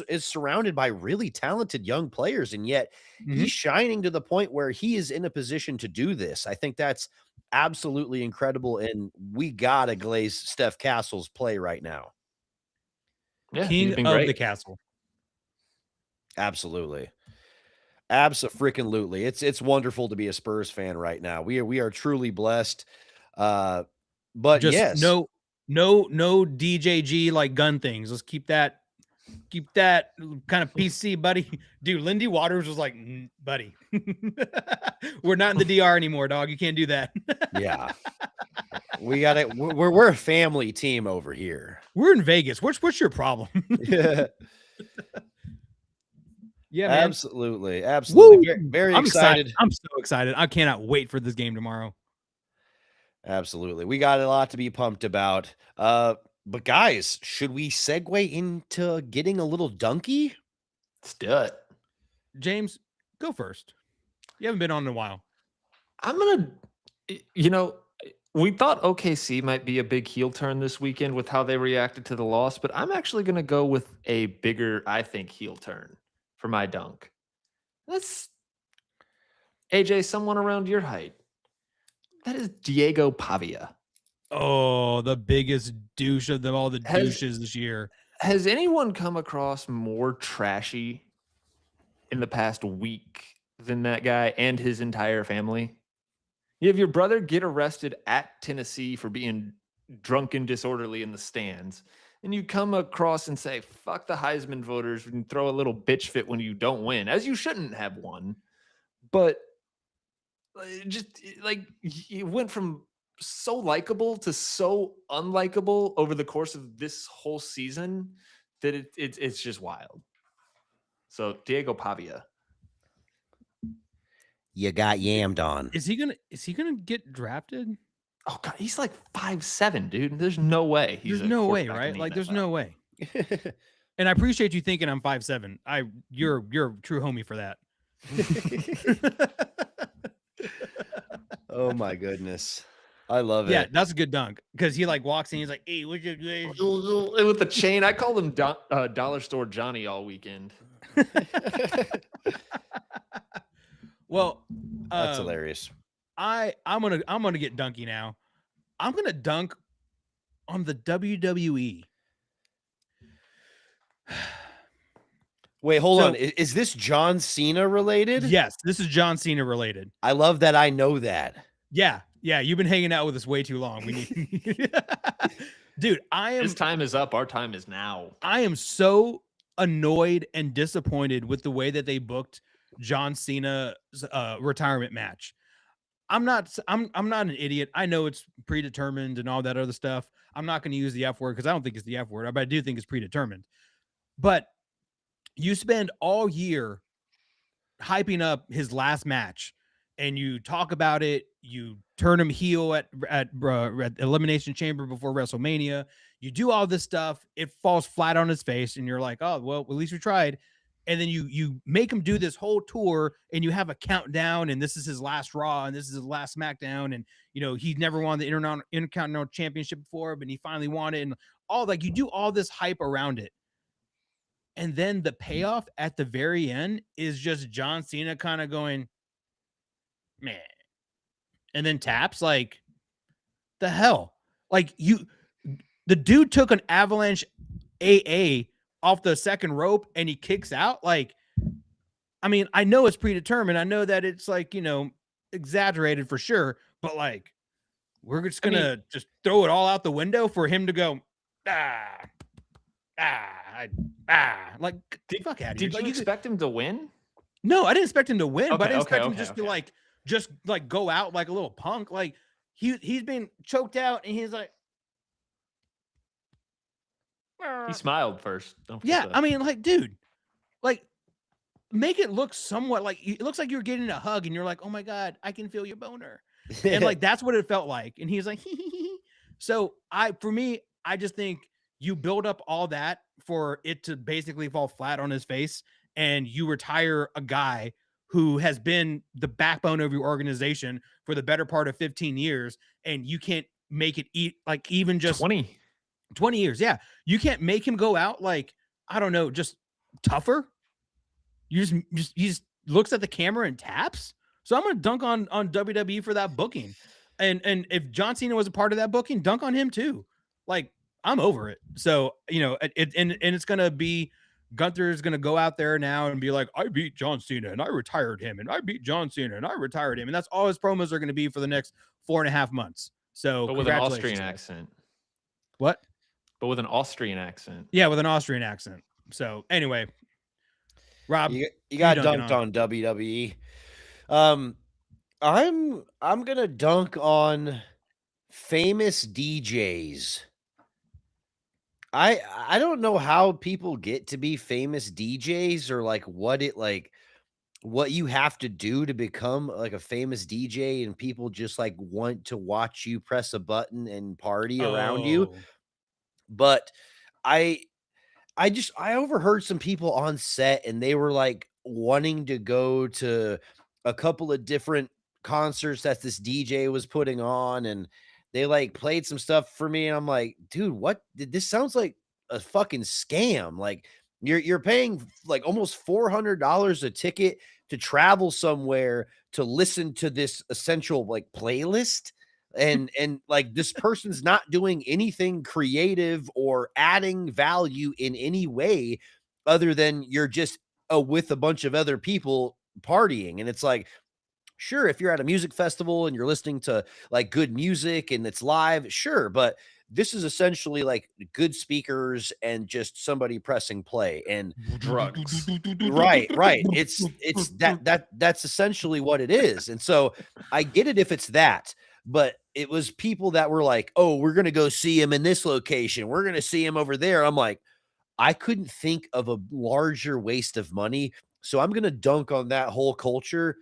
is surrounded by really talented young players, and yet he's shining to the point where he is in a position to do this. I think that's absolutely incredible, and we gotta glaze Steph Castle's play right now. Yeah, he's king been of great. the castle. Absolutely. Abso-freaking-lutely. It's wonderful to be a Spurs fan right now. We are truly blessed. But Just yes. no DJG like gun things. Let's keep that kind of PC, buddy. Dude, Lindy Waters was like, buddy, we're not in the DR anymore, dog. You can't do that. Yeah. We're a family team over here. We're in Vegas. What's your problem? Yeah. Yeah, man. Absolutely. Absolutely. Woo! Very I'm excited. I'm so excited. I cannot wait for this game tomorrow. Absolutely. We got a lot to be pumped about. But guys, should we segue into getting a little dunky? Let's do it. James, go first. You haven't been on in a while. I'm going to, you know, we thought OKC might be a big heel turn this weekend with how they reacted to the loss, but I'm actually going to go with a bigger, I think, heel turn for my dunk. That's AJ, someone around your height. That is Diego Pavia. Oh, the biggest douche of them all the douches this year. Has anyone come across more trashy in the past week than that guy and his entire family? You have your brother get arrested at Tennessee for being drunk and disorderly in the stands, and you come across and say, fuck the Heisman voters, and throw a little bitch fit when you don't win, as you shouldn't have won. But just like it went from so likable to so unlikable over the course of this whole season that it's just wild. So Diego Pavia. You got yammed on. Is he gonna get drafted? Oh god, he's like 5'7", dude. There's no way. There's no way, right? Like, there's no way. And I appreciate you thinking I'm 5'7". You're a true homie for that. Oh my goodness. I love it. Yeah, that's a good dunk because he like walks in. He's like, "Hey, what's your good?" With the chain, I called him Dollar Store Johnny all weekend. Well, That's hilarious. I'm gonna get dunky now. I'm gonna dunk on the WWE. Wait, hold on. So- Is this John Cena related? Yes, this is John Cena related. I love that I know that. Yeah, you've been hanging out with us way too long. We need, dude. His time is up. Our time is now. I am so annoyed and disappointed with the way that they booked John Cena's retirement match. I'm not an idiot. I know it's predetermined and all that other stuff. I'm not going to use the F word because I don't think it's the F word, but I do think it's predetermined. But you spend all year hyping up his last match, and you talk about it. You turn him heel at Elimination Chamber before WrestleMania. You do all this stuff. It falls flat on his face, and you're like, oh, well, at least we tried. And then you make him do this whole tour, and you have a countdown, and this is his last Raw, and this is his last SmackDown, and he never won the Intercontinental Championship before, but he finally won it, and all you do all this hype around it. And then the payoff at the very end is just John Cena kind of going, man, and then taps like the hell. Like the dude took an avalanche AA off the second rope and he kicks out. Like, I mean, I know it's predetermined. I know that it's like, exaggerated for sure, but like, we're just going to just throw it all out the window for him to go, like, fuck out of here. Did you expect him to win? No, I didn't expect him to win, but I didn't expect him to just go out like a little punk. Like he's been choked out and he's like, he smiled first. I mean, like, dude, like, make it look somewhat like it looks like you're getting a hug and you're like, oh my God, I can feel your boner. And like, that's what it felt like. And he's like, so for me, I just think you build up all that for it to basically fall flat on his face, and you retire a guy who has been the backbone of your organization for the better part of 15 years, and you can't make it like even just 20 years. Yeah. You can't make him go out like, I don't know, just tougher. He just looks at the camera and taps. So I'm going to dunk on WWE for that booking. And if John Cena was a part of that booking, dunk on him too. Like, I'm over it. So, and it's going to be, Gunther's going to go out there now and be like, I beat John Cena and I retired him, and I beat John Cena and I retired him. And that's all his promos are going to be for the next 4.5 months. So, but with an Austrian accent. What? But with an Austrian accent. Yeah, with an Austrian accent. So anyway, Rob, you got dunked on WWE. I'm gonna dunk on famous DJs. I don't know how people get to be famous DJs, or like what you have to do to become like a famous DJ, and people just like want to watch you press a button and party around you. But I overheard some people on set, and they were like wanting to go to a couple of different concerts that this DJ was putting on, and they like played some stuff for me, and I'm like, dude, what? This sounds like a fucking scam. Like you're paying like almost $400 a ticket to travel somewhere to listen to this essential like playlist. And like this person's not doing anything creative or adding value in any way other than you're just with a bunch of other people partying. And it's like, sure, if you're at a music festival and you're listening to like good music and it's live, sure, but this is essentially like good speakers and just somebody pressing play and drugs. Right. It's that's essentially what it is. And so I get it if it's that, but it was people that were like, oh, we're going to go see him in this location, we're going to see him over there. I'm like, I couldn't think of a larger waste of money. So I'm going to dunk on that whole culture.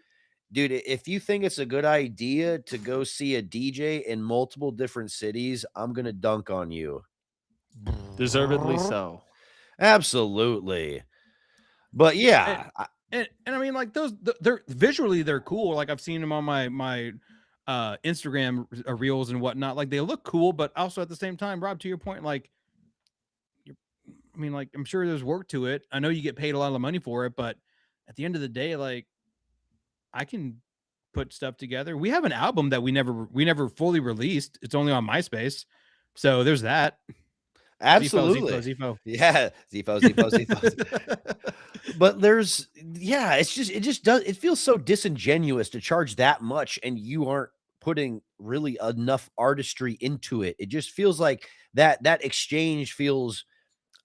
Dude, if you think it's a good idea to go see a DJ in multiple different cities, I'm going to dunk on you. Deservedly so. Absolutely. But yeah. And I mean, like they're visually, they're cool. Like I've seen them on my Instagram reels and whatnot. Like they look cool, but also at the same time, Rob, to your point, like, I mean, like, I'm sure there's work to it. I know you get paid a lot of money for it, but at the end of the day, like, I can put stuff together. We have an album that we never fully released. It's only on MySpace. So there's that. Absolutely. Zifo. Yeah. Zifo. But it just does. It feels so disingenuous to charge that much and you aren't putting really enough artistry into it. It just feels like that exchange feels,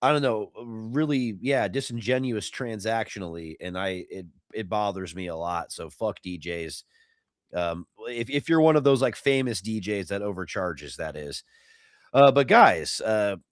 I don't know, really, disingenuous transactionally. And it bothers me a lot. So fuck DJs. If you're one of those like famous DJs that overcharges, that is. But guys,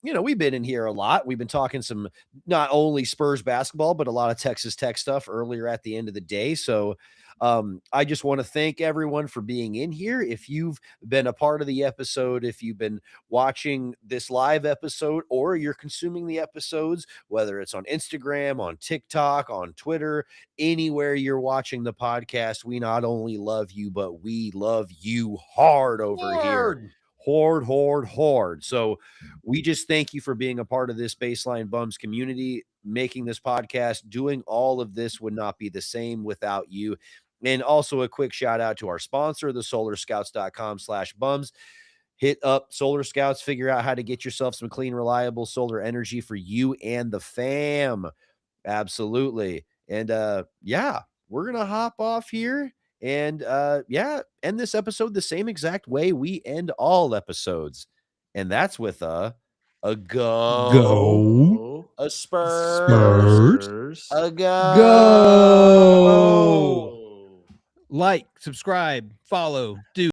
we've been in here a lot. We've been talking some not only Spurs basketball, but a lot of Texas Tech stuff earlier at the end of the day. So I just want to thank everyone for being in here. If you've been a part of the episode, if you've been watching this live episode, or you're consuming the episodes, whether it's on Instagram, on TikTok, on Twitter, anywhere you're watching the podcast, we not only love you, but we love you hard over here. Hard. So we just thank you for being a part of this Baseline Bums community, making this podcast. Doing all of this would not be the same without you. And also a quick shout out to our sponsor, the solarscouts.com/bums. Hit up Solar Scouts, figure out how to get yourself some clean, reliable solar energy for you and the fam. Absolutely. And we're going to hop off here. And end this episode the same exact way we end all episodes. And that's with a go. A Spurs. A go. Like, subscribe, follow, do